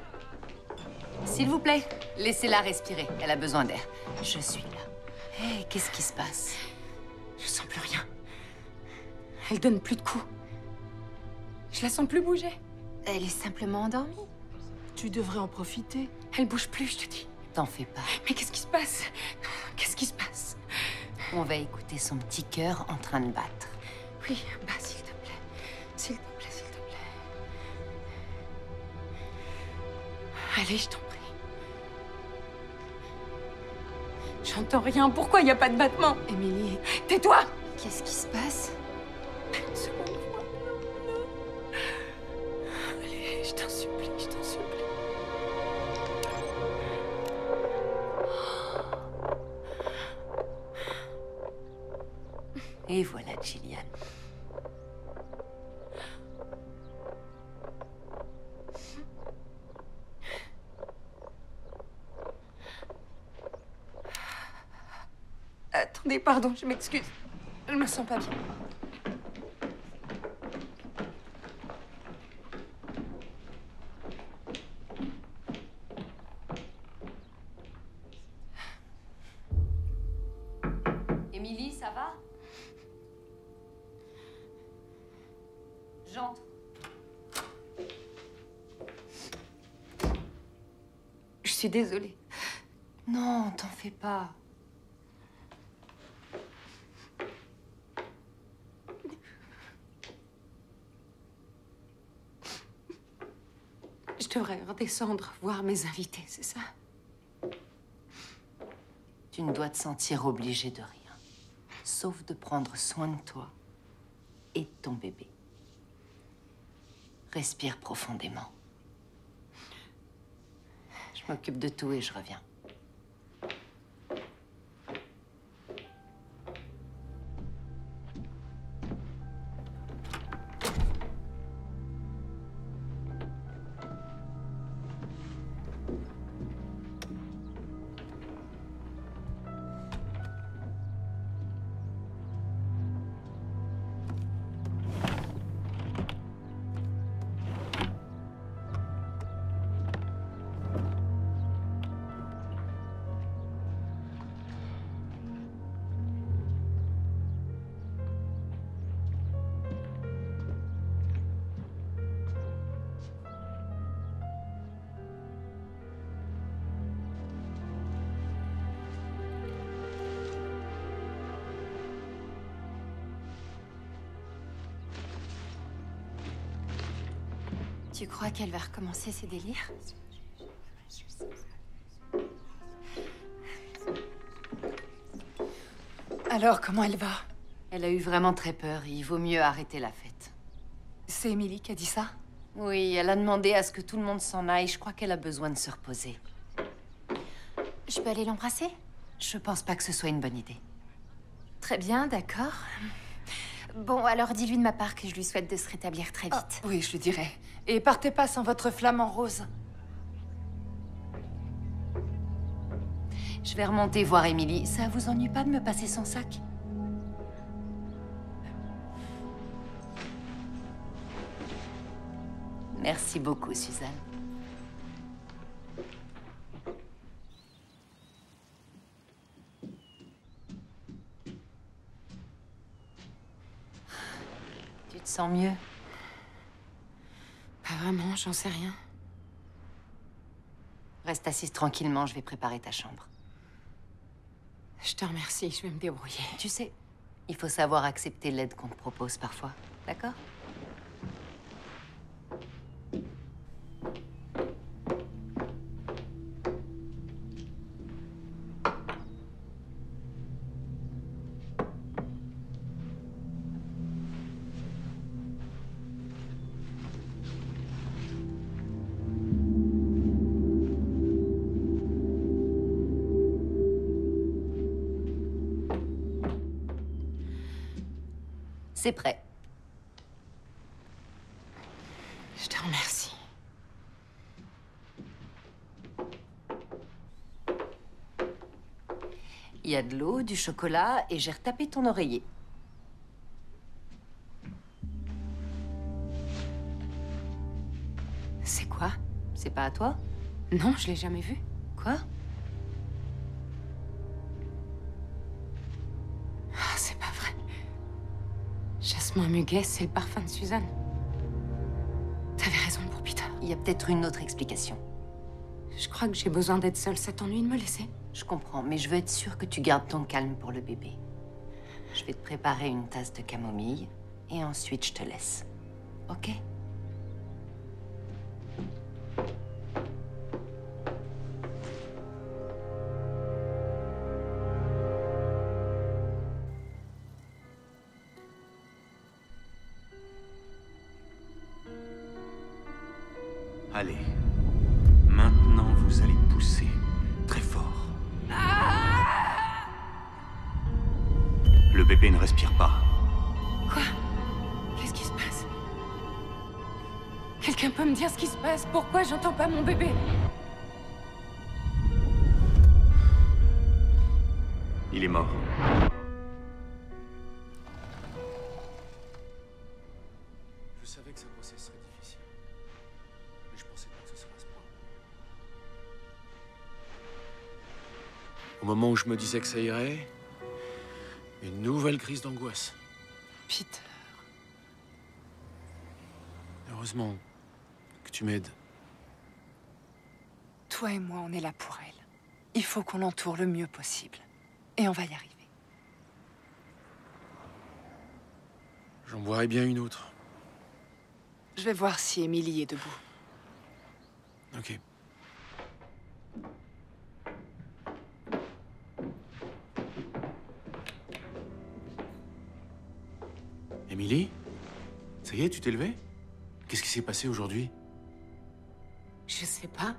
S'il vous plaît, laissez-la respirer. Elle a besoin d'air. Je suis là. Hé, qu'est-ce qui se passe? Je sens plus rien. Elle donne plus de coups. Je la sens plus bouger. Elle est simplement endormie. Tu devrais en profiter. Elle bouge plus, je te dis. T'en fais pas. Mais qu'est-ce qui se passe? Qu'est-ce qui se passe? On va écouter son petit cœur en train de battre. Oui, bah s'il te plaît. S'il te plaît, s'il te plaît. Allez, je t'en prie. J'entends rien. Pourquoi il n'y a pas de battement? Émilie, Tais-toi! Qu'est-ce qui se passe? Une seconde. Allez, je t'en supplie, je t'en supplie. Et voilà, Gillian. Attendez, pardon, je m'excuse. Je me sens pas bien. Émilie, ça va? J'entre. Je suis désolée. Non, t'en fais pas. Je devrais redescendre, voir mes invités, c'est ça? Tu ne dois te sentir obligée de rien, sauf de prendre soin de toi et de ton bébé. Respire profondément. Je m'occupe de tout et je reviens. Tu crois qu'elle va recommencer ses délires? Alors, comment elle va? Elle a eu vraiment très peur. Il vaut mieux arrêter la fête. C'est Émilie qui a dit ça? Oui, elle a demandé à ce que tout le monde s'en aille. Je crois qu'elle a besoin de se reposer. Je peux aller l'embrasser? Je pense pas que ce soit une bonne idée. Très bien, d'accord. Bon, alors dis-lui de ma part que je lui souhaite de se rétablir très vite. Ah, oui, je lui dirai. Et partez pas sans votre flamant rose. Je vais remonter voir Émilie. Ça vous ennuie pas de me passer son sac? Merci beaucoup, Suzanne. Tu te sens mieux? Pas vraiment, j'en sais rien. Reste assise tranquillement, je vais préparer ta chambre. Je te remercie, je vais me débrouiller. Tu sais, il faut savoir accepter l'aide qu'on te propose parfois, d'accord? C'est prêt. Je te remercie. Il y a de l'eau, du chocolat et j'ai retapé ton oreiller. C'est quoi? C'est pas à toi? Non, je l'ai jamais vu. Quoi? Ah, c'est pas vrai. Jasmin muguet, c'est le parfum de Suzanne. T'avais raison pour Peter. Il y a peut-être une autre explication. Je crois que j'ai besoin d'être seule. Ça t'ennuie de me laisser? Je comprends, mais je veux être sûre que tu gardes ton calme pour le bébé. Je vais te préparer une tasse de camomille et ensuite je te laisse. Ok? Allez. Maintenant, vous allez pousser très fort. Le bébé ne respire pas. Quoi? Qu'est-ce qui se passe? Quelqu'un peut me dire ce qui se passe? Pourquoi j'entends pas mon bébé? Il est mort. Je savais que sa grossesse serait difficile. Mais je pensais pas que ce serait à ce point. Au moment où je me disais que ça irait, une nouvelle crise d'angoisse. Peter. Heureusement que tu m'aides. Toi et moi, on est là pour elle. Il faut qu'on l'entoure le mieux possible. Et on va y arriver. J'en boirai bien une autre. Je vais voir si Émilie est debout. Ok. Émilie? Ça y est, tu t'es levée? Qu'est-ce qui s'est passé aujourd'hui? Je sais pas.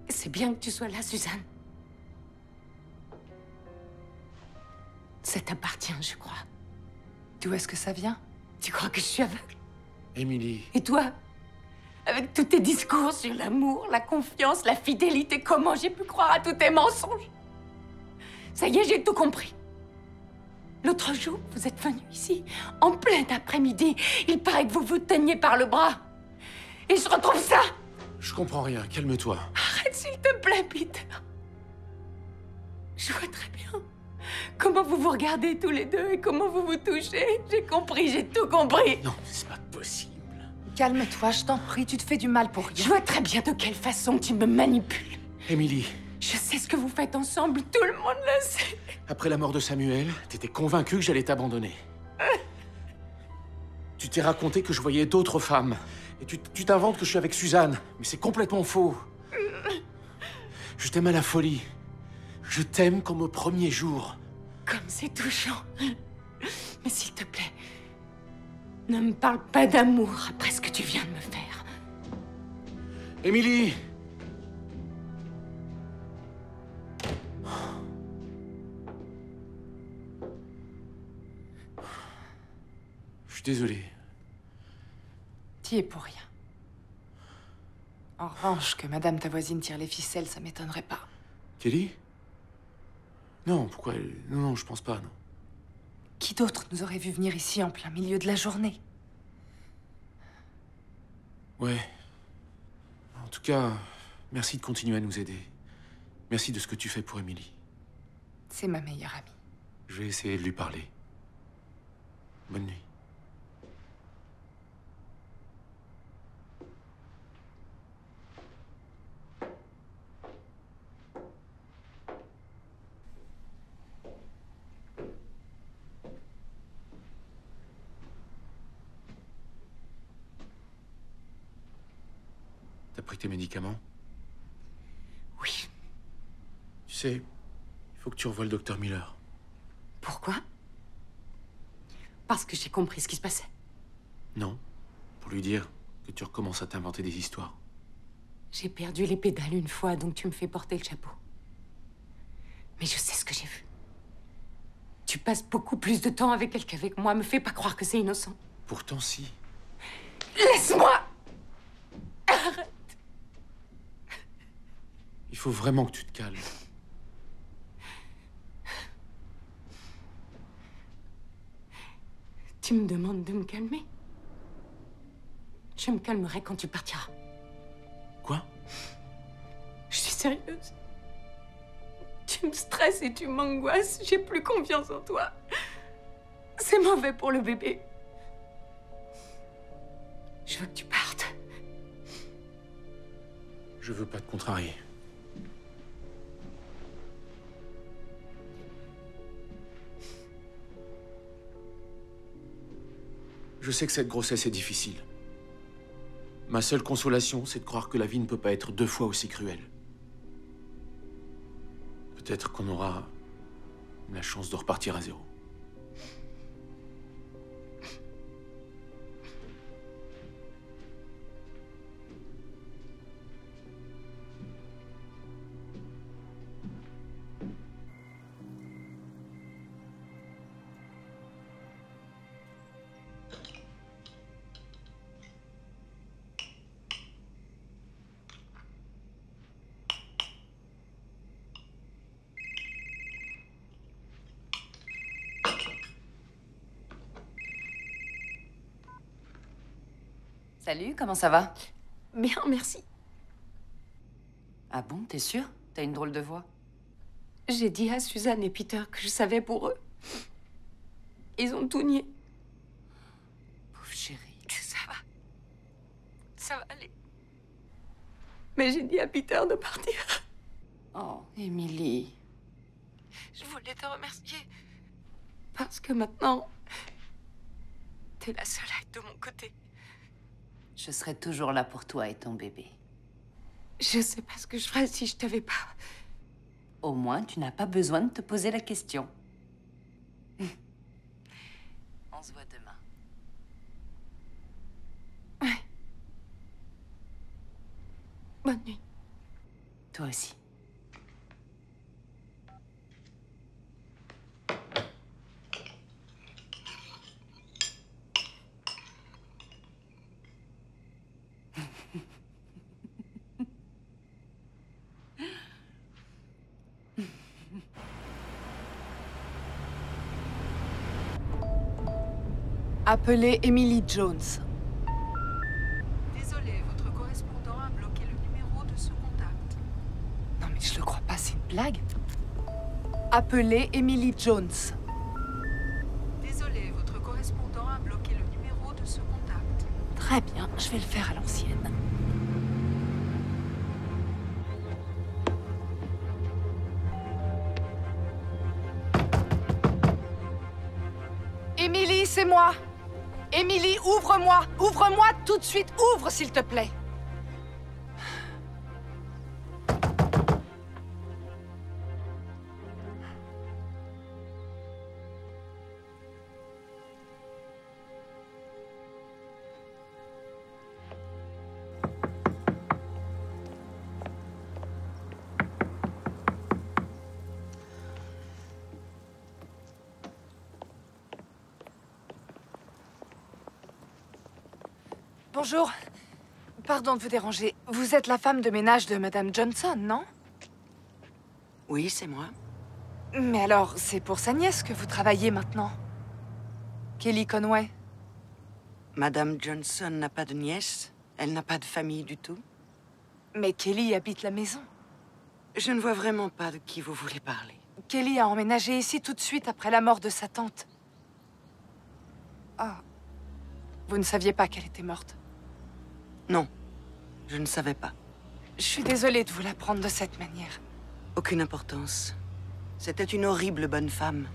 C'est bien que tu sois là, Suzanne. Ça t'appartient, je crois. D'où est-ce que ça vient? Tu crois que je suis aveugle? Émilie. Et toi? Avec tous tes discours sur l'amour, la confiance, la fidélité, comment j'ai pu croire à tous tes mensonges? Ça y est, j'ai tout compris. L'autre jour, vous êtes venu ici, en plein après-midi. Il paraît que vous vous teniez par le bras. Et je retrouve ça! Je comprends rien, calme-toi. Arrête, s'il te plaît, Peter. Je vois très bien comment vous vous regardez tous les deux et comment vous vous touchez. J'ai compris, j'ai tout compris. Non, c'est pas possible. Calme-toi, je t'en prie, tu te fais du mal pour rien. Je vois très bien de quelle façon tu me manipules. Émilie. Je sais ce que vous faites ensemble, tout le monde le sait. Après la mort de Samuel, t'étais convaincu que j'allais t'abandonner. Tu t'es raconté que je voyais d'autres femmes. Et tu t'inventes que je suis avec Suzanne. Mais c'est complètement faux. Je t'aime à la folie. Je t'aime comme au premier jour. Comme c'est touchant. Mais s'il te plaît, ne me parle pas d'amour après ce que tu viens de me faire. Émilie! Je suis désolé. T'y es pour rien. En revanche, que madame ta voisine tire les ficelles, ça m'étonnerait pas. Kelly? Non, pourquoi elle... Non, je pense pas, non. Qui d'autre nous aurait vu venir ici en plein milieu de la journée? Ouais. En tout cas, merci de continuer à nous aider. Merci de ce que tu fais pour Émilie. C'est ma meilleure amie. Je vais essayer de lui parler. Bonne nuit. T'as pris tes médicaments? Oui. Tu sais, il faut que tu revoies le docteur Miller. Pourquoi? Parce que j'ai compris ce qui se passait. Non, pour lui dire que tu recommences à t'inventer des histoires. J'ai perdu les pédales une fois, donc tu me fais porter le chapeau. Mais je sais ce que j'ai vu. Tu passes beaucoup plus de temps avec elle qu'avec moi. Me fais pas croire que c'est innocent. Pourtant, si. Laisse-moi! Arrête! Il faut vraiment que tu te calmes. Tu me demandes de me calmer? Je me calmerai quand tu partiras. Quoi? Je suis sérieuse. Tu me stresses et tu m'angoisses. J'ai plus confiance en toi. C'est mauvais pour le bébé. Je veux que tu partes. Je veux pas te contrarier. Je sais que cette grossesse est difficile. Ma seule consolation, c'est de croire que la vie ne peut pas être deux fois aussi cruelle. Peut-être qu'on aura la chance de repartir à zéro. Salut, comment ça va? Bien, merci. Ah bon, t'es sûre? T'as une drôle de voix. J'ai dit à Suzanne et Peter que je savais pour eux. Ils ont tout nié. Pauvre chérie. Ça va. Ça va aller. Mais j'ai dit à Peter de partir. Oh, Émilie. Je voulais te remercier. Parce que maintenant, t'es la seule à être de mon côté. Je serai toujours là pour toi et ton bébé. Je sais pas ce que je ferais si je t'avais pas. Au moins, tu n'as pas besoin de te poser la question. On se voit demain. Ouais. Bonne nuit. Toi aussi. Appelez Emily Jones. Désolé, votre correspondant a bloqué le numéro de ce contact. Non mais je le crois pas, c'est une blague. Appelez Emily Jones. Désolé, votre correspondant a bloqué le numéro de ce contact. Très bien, je vais le faire à l'ancienne. Émilie, c'est moi. Émilie, ouvre-moi. Ouvre-moi tout de suite. Ouvre, s'il te plaît. Bonjour. Pardon de vous déranger. Vous êtes la femme de ménage de Madame Johnson, non? Oui, c'est moi. Mais alors, c'est pour sa nièce que vous travaillez maintenant? Kelly Conway. Madame Johnson n'a pas de nièce. Elle n'a pas de famille du tout. Mais Kelly habite la maison. Je ne vois vraiment pas de qui vous voulez parler. Kelly a emménagé ici tout de suite après la mort de sa tante. Ah. Vous ne saviez pas qu'elle était morte? Non, je ne savais pas. Je suis désolée de vous l'apprendre de cette manière. Aucune importance. C'était une horrible bonne femme.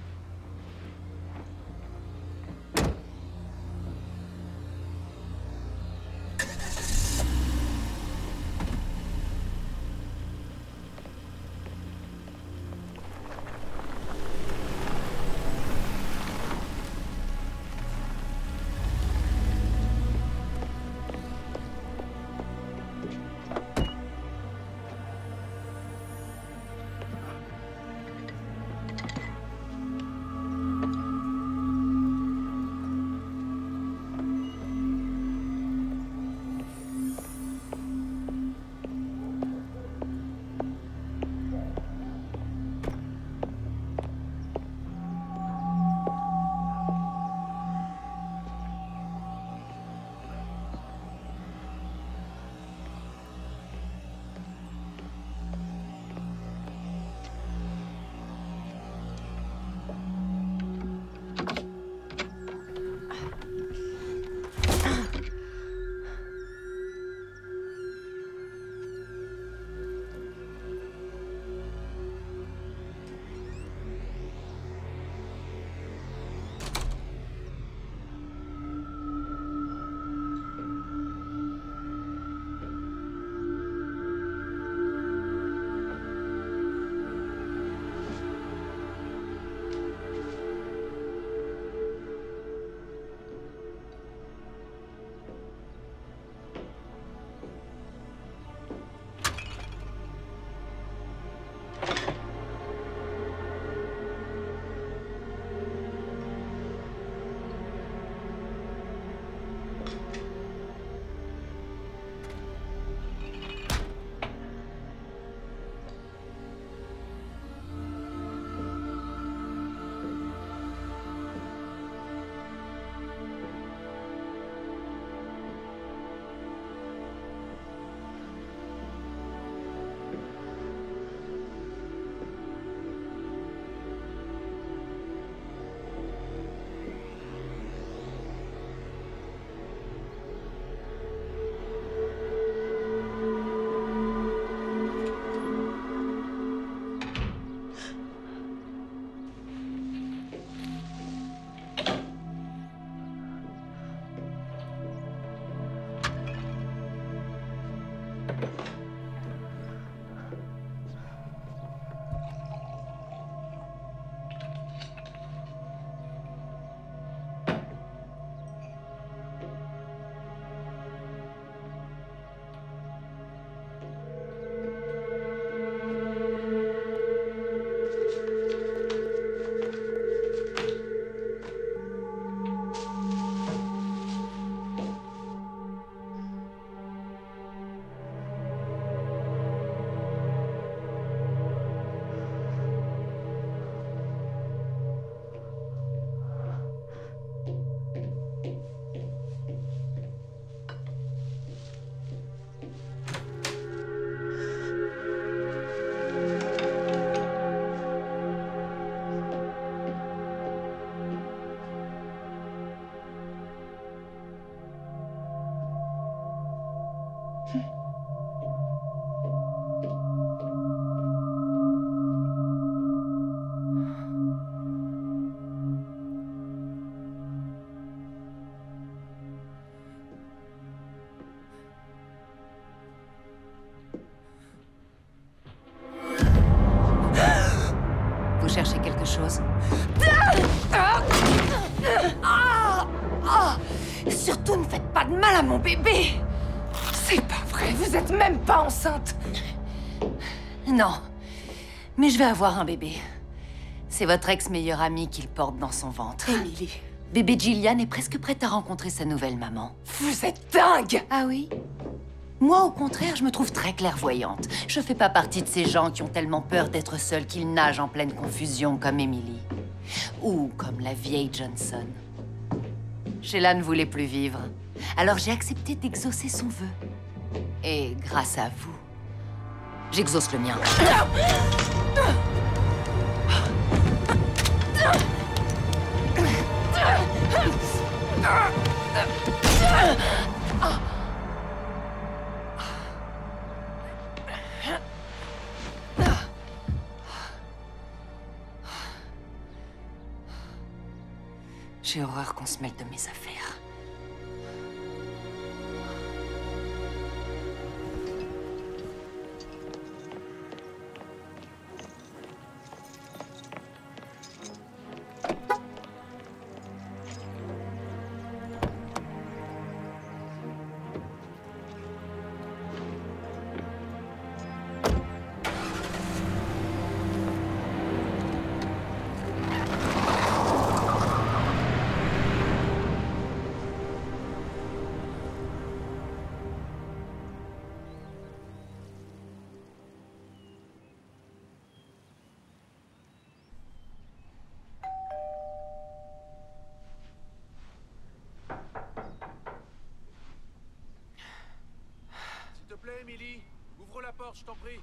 cherchez quelque chose? Surtout ne faites pas de mal à mon bébé! C'est pas vrai, vous êtes même pas enceinte! Non, mais je vais avoir un bébé. C'est votre ex-meilleure amie qui le porte dans son ventre. Emily. Bébé Gillian est presque prête à rencontrer sa nouvelle maman. Vous êtes dingue! Ah oui? Moi, au contraire, je me trouve très clairvoyante. Je fais pas partie de ces gens qui ont tellement peur d'être seuls qu'ils nagent en pleine confusion comme Emily. Ou comme la vieille Johnson. Sheila ne voulait plus vivre. Alors j'ai accepté d'exaucer son vœu. Et grâce à vous, j'exauce le mien. J'ai horreur qu'on se mêle de mes affaires. S'il te plaît, Emily, ouvre la porte, je t'en prie.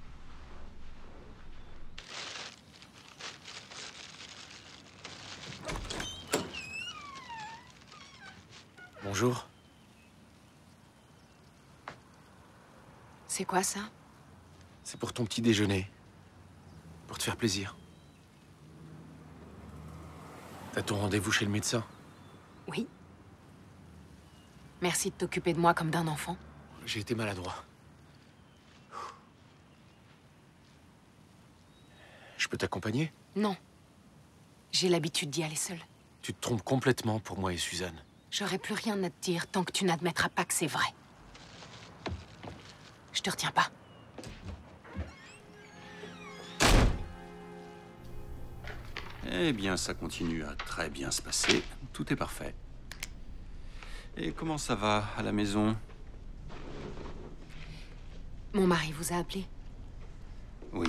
Bonjour. C'est quoi ça? C'est pour ton petit déjeuner. Pour te faire plaisir. T'as ton rendez-vous chez le médecin? Oui. Merci de t'occuper de moi comme d'un enfant. J'ai été maladroit. Je peux t'accompagner? Non. J'ai l'habitude d'y aller seule. Tu te trompes complètement pour moi et Suzanne. J'aurai plus rien à te dire tant que tu n'admettras pas que c'est vrai. Je te retiens pas. Eh bien, ça continue à très bien se passer. Tout est parfait. Et comment ça va à la maison? Mon mari vous a appelé? Oui.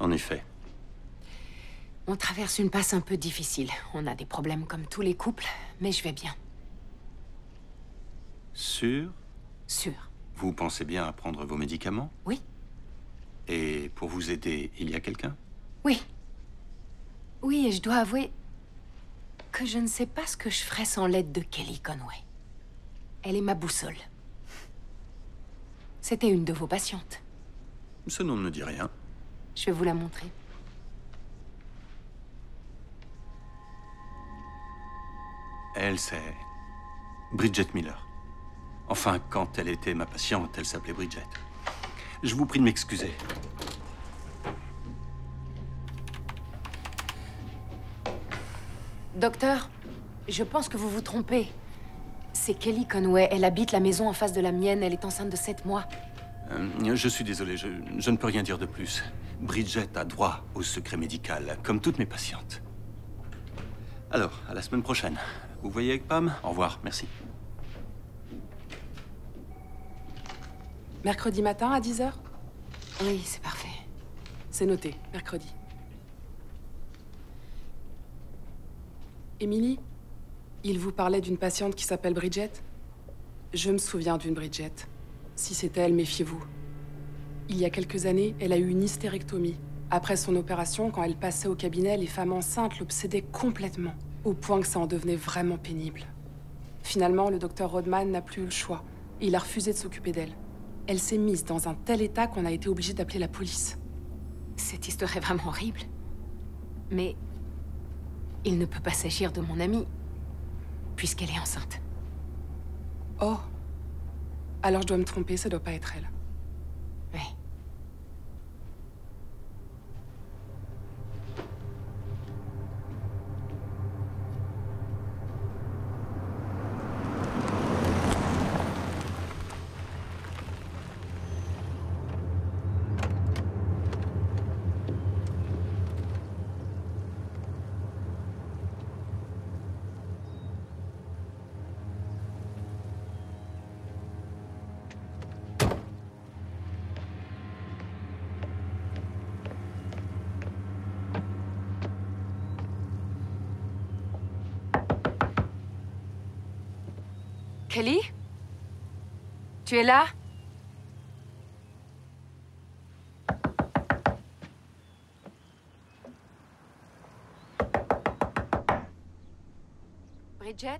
En effet. On traverse une passe un peu difficile. On a des problèmes comme tous les couples, mais je vais bien. Sûr? Sûr. Vous pensez bien à prendre vos médicaments? Oui. Et pour vous aider, il y a quelqu'un? Oui. Oui, et je dois avouer que je ne sais pas ce que je ferais sans l'aide de Kelly Conway. Elle est ma boussole. C'était une de vos patientes. Ce nom ne me dit rien. Je vais vous la montrer. Elle, c'est Bridget Miller. Enfin, quand elle était ma patiente, elle s'appelait Bridget. Je vous prie de m'excuser. Docteur, je pense que vous vous trompez. C'est Kelly Conway. Elle habite la maison en face de la mienne. Elle est enceinte de 7 mois. Je suis désolé, je ne peux rien dire de plus. Bridget a droit au secret médical, comme toutes mes patientes. Alors, à la semaine prochaine. Vous voyez avec Pam? Au revoir, merci. Mercredi matin à 10h? Oui, c'est parfait. C'est noté, mercredi. Émilie, il vous parlait d'une patiente qui s'appelle Bridget? Je me souviens d'une Bridget. Si c'était elle, méfiez-vous. Il y a quelques années, elle a eu une hystérectomie. Après son opération, quand elle passait au cabinet, les femmes enceintes l'obsédaient complètement, au point que ça en devenait vraiment pénible. Finalement, le docteur Rodman n'a plus eu le choix. Et il a refusé de s'occuper d'elle. Elle s'est mise dans un tel état qu'on a été obligé d'appeler la police. Cette histoire est vraiment horrible. Mais il ne peut pas s'agir de mon amie, puisqu'elle est enceinte. Oh. Alors je dois me tromper, ça doit pas être elle. Oui. Kelly? Tu es là? Bridget?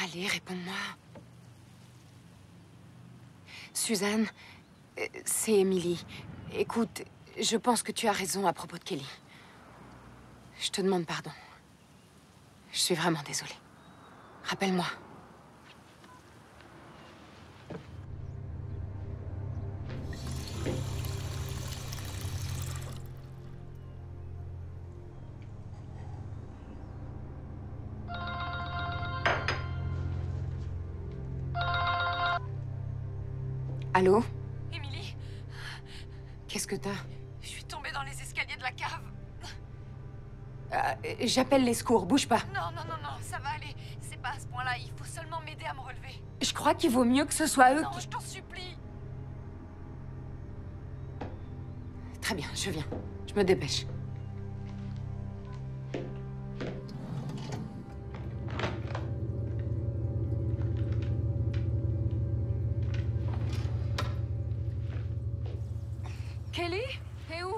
Allez, réponds-moi. Suzanne, c'est Emily. Écoute, je pense que tu as raison à propos de Kelly. Je te demande pardon. Je suis vraiment désolée. Rappelle-moi. Allô? Emily, Qu'est-ce que t'as? je suis tombée dans les escaliers de la cave. J'appelle les secours, bouge pas. Non, non, non, non, ça va aller. C'est pas à ce point-là, il faut seulement m'aider à me relever. Je crois qu'il vaut mieux que ce soit eux Non, qui... je t'en supplie. Très bien, je viens. Je me dépêche. Kelly? T'es où?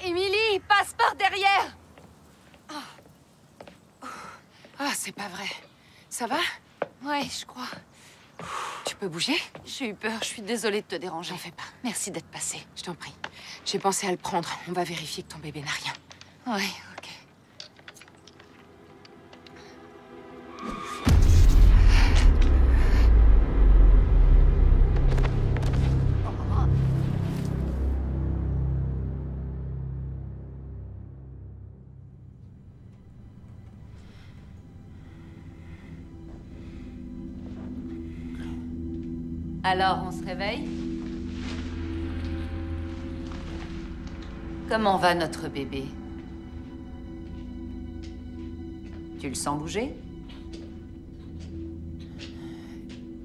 Emily, passe par derrière! Ah, c'est pas vrai. Ça va? Ouais, je crois. Tu peux bouger? J'ai eu peur, je suis désolée de te déranger. J'en fais pas. Merci d'être passé. Je t'en prie. J'ai pensé à le prendre. On va vérifier que ton bébé n'a rien. Ouais, ok. Alors, on se réveille? Comment va notre bébé? Tu le sens bouger?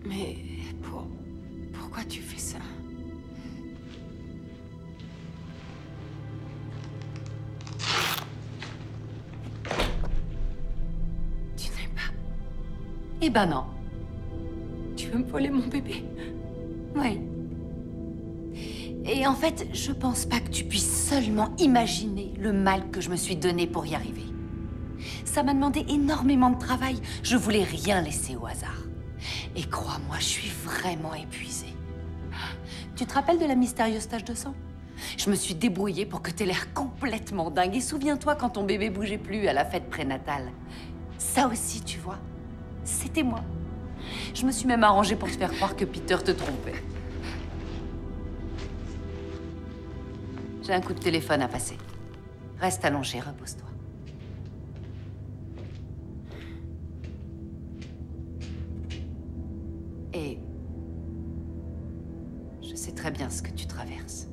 Mais pourquoi tu fais ça? Tu n'aimes pas? Eh ben non. Tu veux me voler mon bébé? Oui. Et en fait, je pense pas que tu puisses seulement imaginer le mal que je me suis donné pour y arriver. Ça m'a demandé énormément de travail. Je voulais rien laisser au hasard. Et crois-moi, je suis vraiment épuisée. Tu te rappelles de la mystérieuse tache de sang? Je me suis débrouillée pour que t'aies l'air complètement dingue. Et souviens-toi quand ton bébé bougeait plus à la fête prénatale. Ça aussi, tu vois, c'était moi. Je me suis même arrangée pour te faire croire que Peter te trompait. J'ai un coup de téléphone à passer. Reste allongé, repose-toi. Et je sais très bien ce que tu traverses.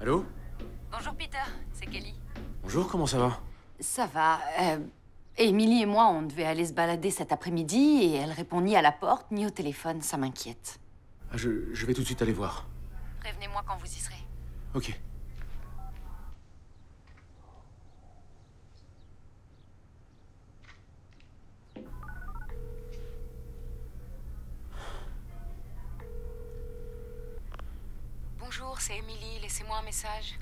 Allô? Bonjour Peter, c'est Kelly. Bonjour, comment ça va? Ça va. Emily et moi, on devait aller se balader cet après-midi et elle répond ni à la porte ni au téléphone, ça m'inquiète. Ah, je vais tout de suite aller voir. Prévenez-moi quand vous y serez. Ok. Bonjour, c'est Emily. Laissez-moi un message.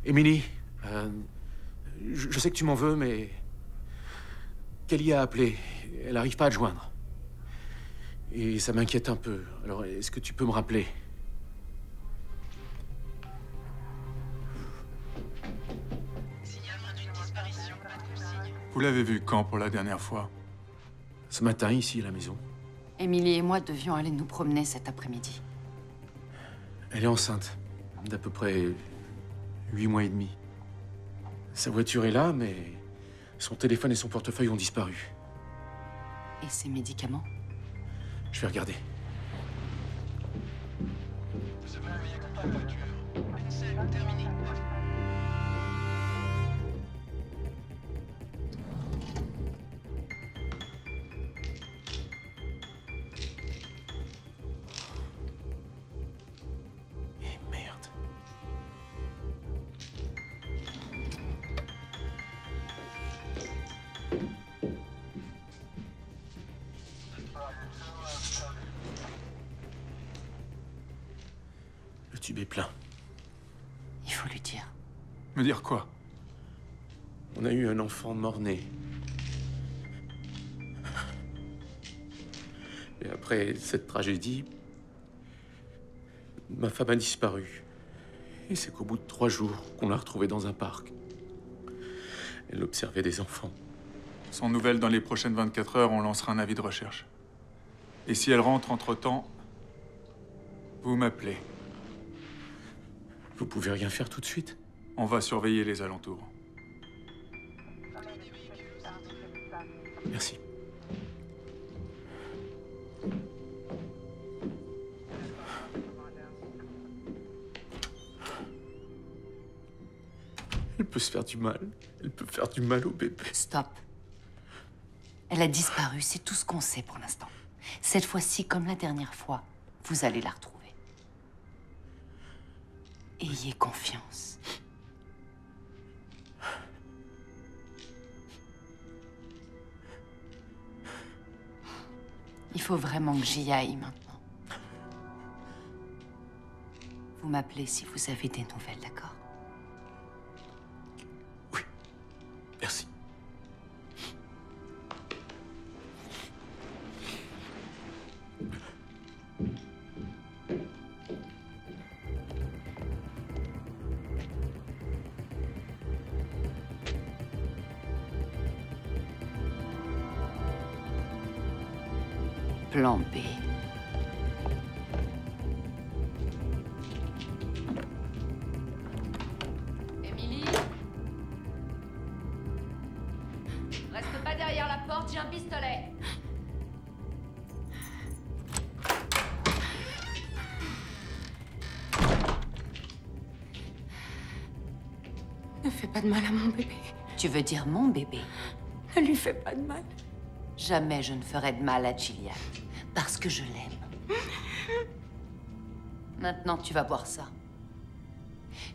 Emily, Je sais que tu m'en veux, mais... Kelly a appelé. Elle n'arrive pas à te joindre. Et ça m'inquiète un peu. Alors, est-ce que tu peux me rappeler? Vous l'avez vu quand pour la dernière fois? Ce matin, ici, à la maison. Émilie et moi devions aller nous promener cet après-midi. Elle est enceinte, d'à peu près 8 mois et demi. Sa voiture est là, mais son téléphone et son portefeuille ont disparu. Et ses médicaments? Je vais regarder. Le tube est plein. Il faut lui dire. Me dire quoi? On a eu un enfant mort-né. Et après cette tragédie, ma femme a disparu. Et c'est qu'au bout de 3 jours qu'on l'a retrouvée dans un parc. Elle observait des enfants. Sans nouvelles dans les prochaines 24 heures, on lancera un avis de recherche. Et si elle rentre entre-temps, vous m'appelez. Vous pouvez rien faire tout de suite? On va surveiller les alentours. Merci. Elle peut se faire du mal. Elle peut faire du mal au bébé. Stop. Elle a disparu, c'est tout ce qu'on sait pour l'instant. Cette fois-ci, comme la dernière fois, vous allez la retrouver. Ayez confiance. Il faut vraiment que j'y aille maintenant. Vous m'appelez si vous avez des nouvelles, d'accord? Merci. Plan B. Émilie? Reste pas derrière la porte, j'ai un pistolet. Ne fais pas de mal à mon bébé. Tu veux dire mon bébé? Ne lui fais pas de mal. Jamais je ne ferai de mal à Gillian, parce que je l'aime. Maintenant, tu vas boire ça.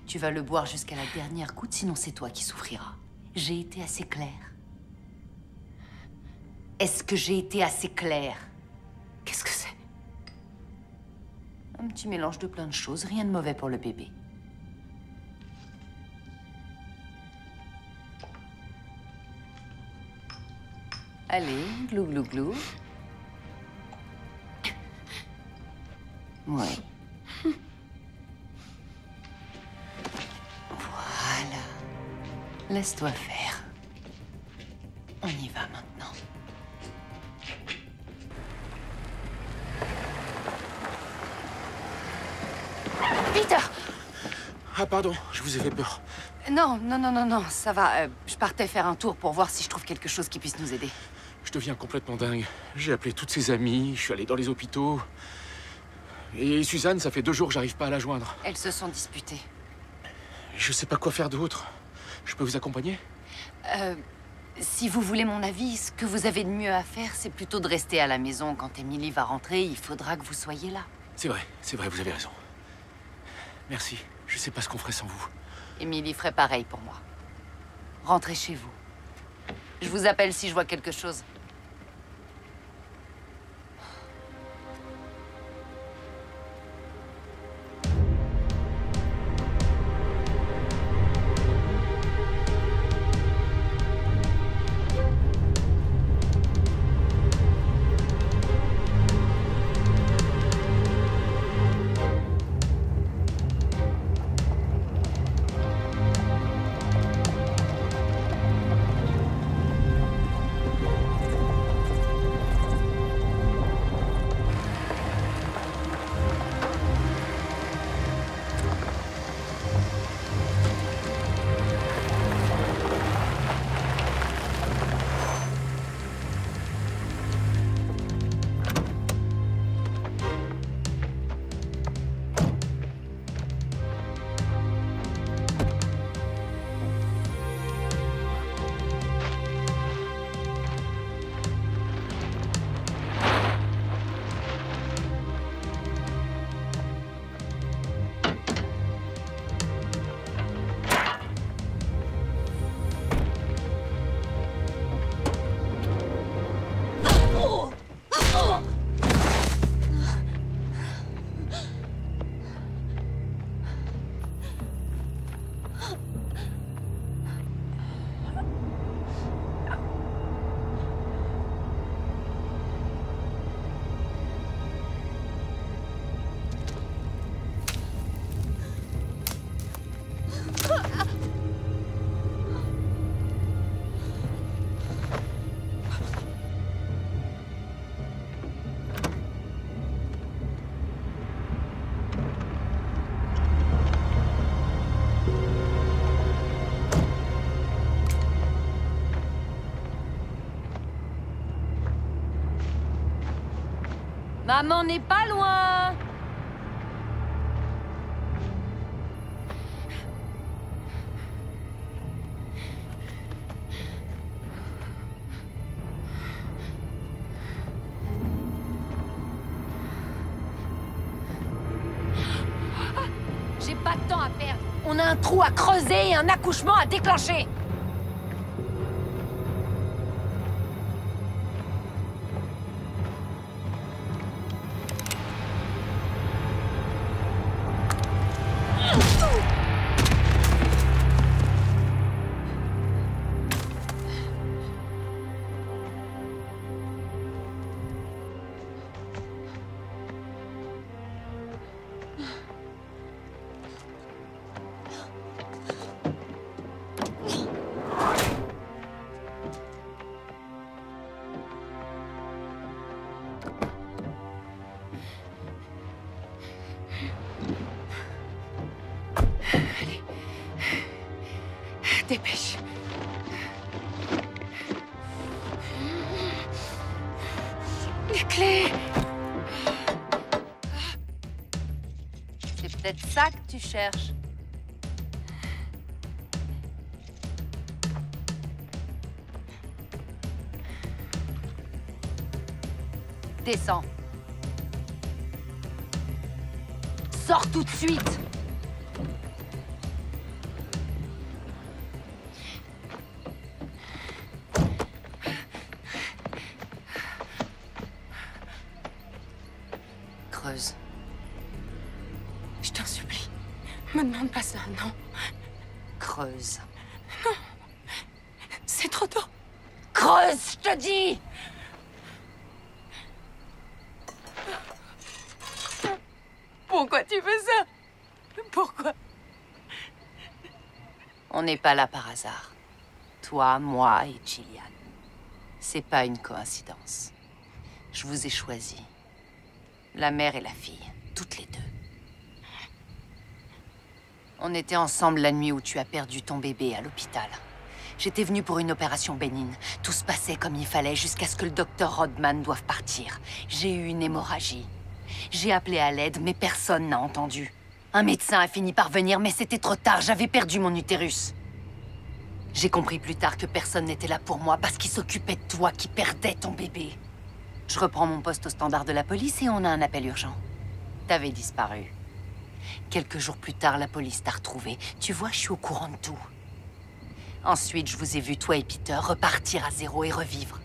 Tu vas le boire jusqu'à la dernière goutte, sinon c'est toi qui souffriras. J'ai été assez claire. Est-ce que j'ai été assez claire? Qu'est-ce que c'est? Un petit mélange de plein de choses, rien de mauvais pour le bébé. Allez, glou glou glou. Oui. Voilà. Laisse-toi faire. On y va maintenant. Peter! Ah, pardon, je vous ai fait peur. Non, non, non, non, non, ça va. Je partais faire un tour pour voir si je trouve quelque chose qui puisse nous aider. Je deviens complètement dingue. J'ai appelé toutes ses amies, je suis allé dans les hôpitaux. Et Suzanne, ça fait 2 jours que j'arrive pas à la joindre. Elles se sont disputées. Je sais pas quoi faire d'autre. Je peux vous accompagner? Si vous voulez mon avis, ce que vous avez de mieux à faire, c'est plutôt de rester à la maison. Quand Émilie va rentrer, il faudra que vous soyez là. C'est vrai, vous avez raison. Merci. Je sais pas ce qu'on ferait sans vous. Émilie ferait pareil pour moi. Rentrez chez vous. Je vous appelle si je vois quelque chose. Maman n'est pas loin. J'ai pas de temps à perdre. On a un trou à creuser et un accouchement à déclencher. Dépêche. Les clés. C'est peut-être ça que tu cherches. Descends. Sors tout de suite. Creuse. Je t'en supplie. Me demande pas ça, non. Creuse. Non. C'est trop tôt. Creuse, je te dis! Pourquoi tu fais ça? Pourquoi? On n'est pas là par hasard. Toi, moi et Gillian. C'est pas une coïncidence. Je vous ai choisis. La mère et la fille, toutes les deux. On était ensemble la nuit où tu as perdu ton bébé à l'hôpital. J'étais venue pour une opération bénigne. Tout se passait comme il fallait jusqu'à ce que le docteur Rodman doive partir. J'ai eu une hémorragie. J'ai appelé à l'aide, mais personne n'a entendu. Un médecin a fini par venir, mais c'était trop tard. J'avais perdu mon utérus. J'ai compris plus tard que personne n'était là pour moi parce qu'il s'occupait de toi qui perdais ton bébé. Je reprends mon poste au standard de la police et on a un appel urgent. T'avais disparu. Quelques jours plus tard, la police t'a retrouvé. Tu vois, je suis au courant de tout. Ensuite, je vous ai vu, toi et Peter, repartir à zéro et revivre.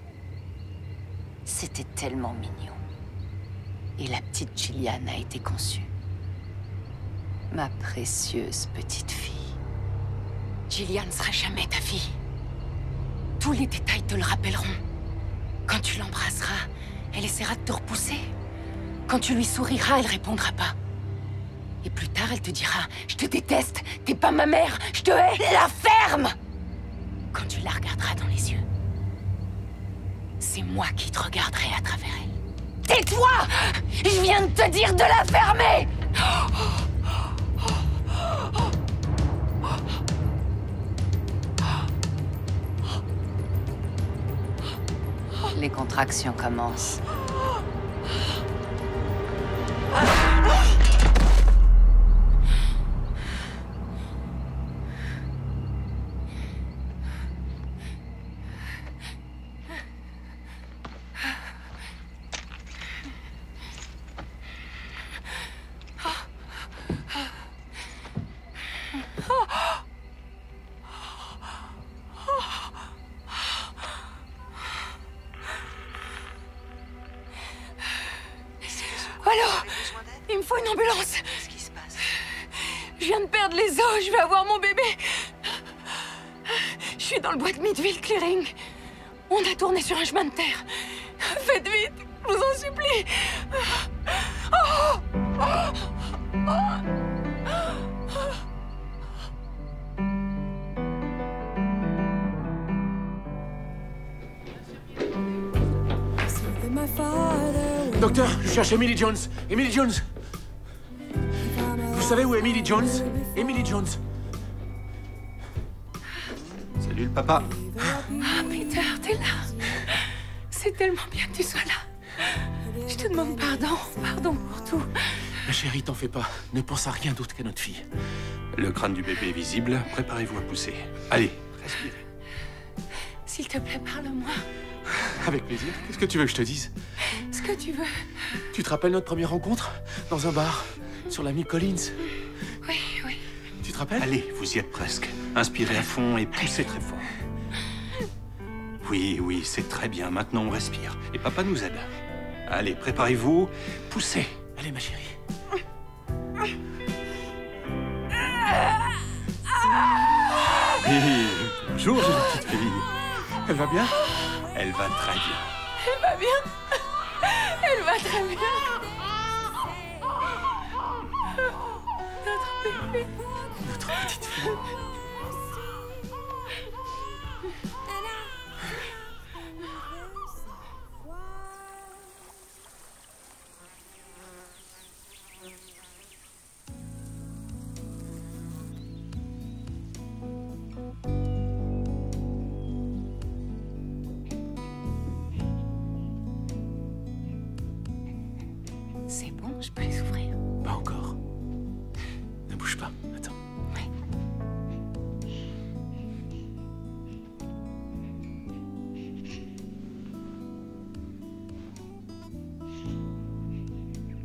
C'était tellement mignon. Et la petite Gillian a été conçue. Ma précieuse petite fille. Gillian ne sera jamais ta fille. Tous les détails te le rappelleront. Quand tu l'embrasseras, elle essaiera de te repousser. Quand tu lui souriras, elle répondra pas. Et plus tard, elle te dira « Je te déteste, t'es pas ma mère, je te hais !» La ferme! Quand tu la regarderas dans les yeux, c'est moi qui te regarderai à travers elle. Tais-toi! Je viens de te dire de la fermer! Les contractions commencent. Alors, il me faut une ambulance. Qu'est-ce qui se passe? Je viens de perdre les os, je vais avoir mon bébé. Je suis dans le bois de Midville Clearing. On a tourné sur un chemin de terre. Faites vite, je vous en supplie. Docteur, je cherche Emily Jones. Emily Jones. Vous savez où est Emily Jones? Emily Jones. Salut le papa. Ah, Peter, t'es là. C'est tellement bien que tu sois là. Je te demande pardon. Pardon pour tout. Ma chérie, t'en fais pas. Ne pense à rien d'autre qu'à notre fille. Le crâne du bébé est visible. Préparez-vous à pousser. Allez, respirez. S'il te plaît, parle-moi. Avec plaisir. Qu'est-ce que tu veux que je te dise? Ce que tu veux. Tu te rappelles notre première rencontre? Dans un bar, sur l'ami Collins? Oui, oui. Tu te rappelles? Allez, vous y êtes presque. Inspirez à fond et poussez très fort. Oui, oui, c'est très bien. Maintenant, on respire. Et papa nous aide. Allez, préparez-vous. Poussez. Allez, ma chérie. Hey, bonjour, jolie petite fille. Elle va bien? Elle va très bien. Elle va bien. Elle va très bien. Notre bébé. Notre petite fille. C'est bon, je peux les ouvrir. Pas encore. Ne bouge pas. Attends. Oui.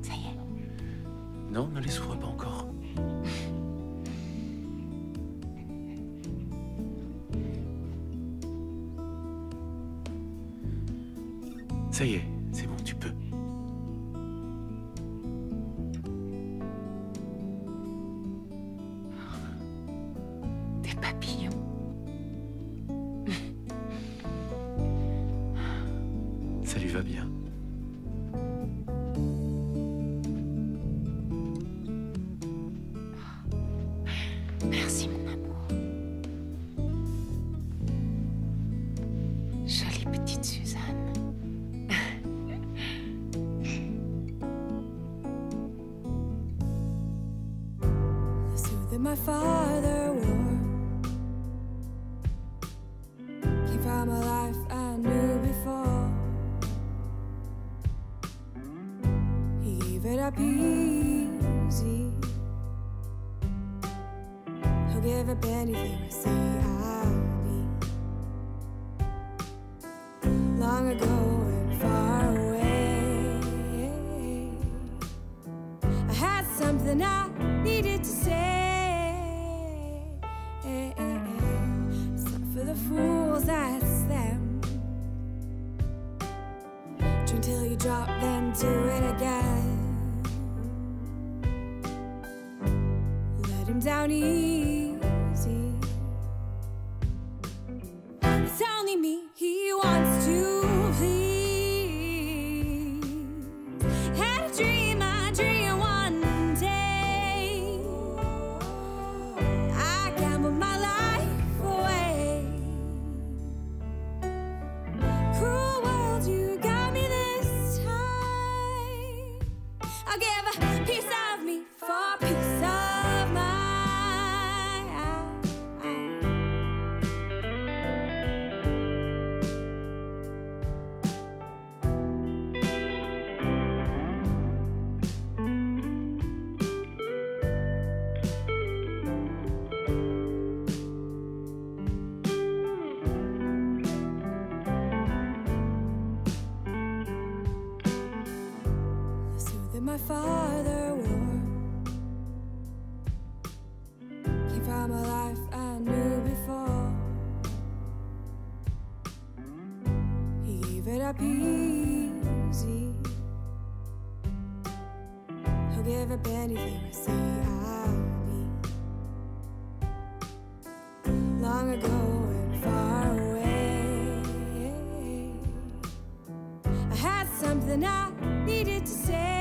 Ça y est. Non, ne les ouvre pas encore. Ça y est, c'est bon, tu peux. Des papillons. Ça lui va bien. Merci, mon amour. Jolie petite Suzanne. The suit that my father wore came from a life I knew before. He gave it up easy. He'll give up anything I say I need. Long ago and far away, I had something I needed to say. It's not for the fools, that's them. Drink till you drop, then do it again. Let him down easy. It's only me he wants to please. Had a dream, I dream one day. I gambled my life away. Cruel world, you got me this time. I'll give a piece of me for a piece of mind. The suit that my father wore came from a life I knew before. He gave it up easy. He'll give up anything I say I need. Long ago and far away, I had something I needed to say.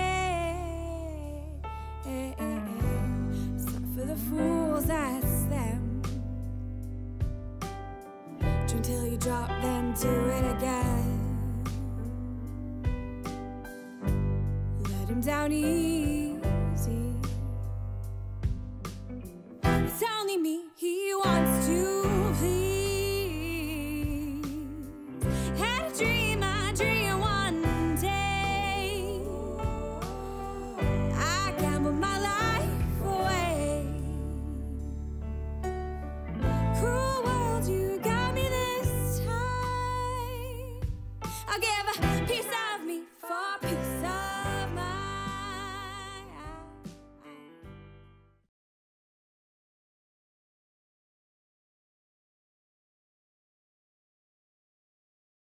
It's not for the fools, that's them. Drink till you drop, then do it again. Let him down easy.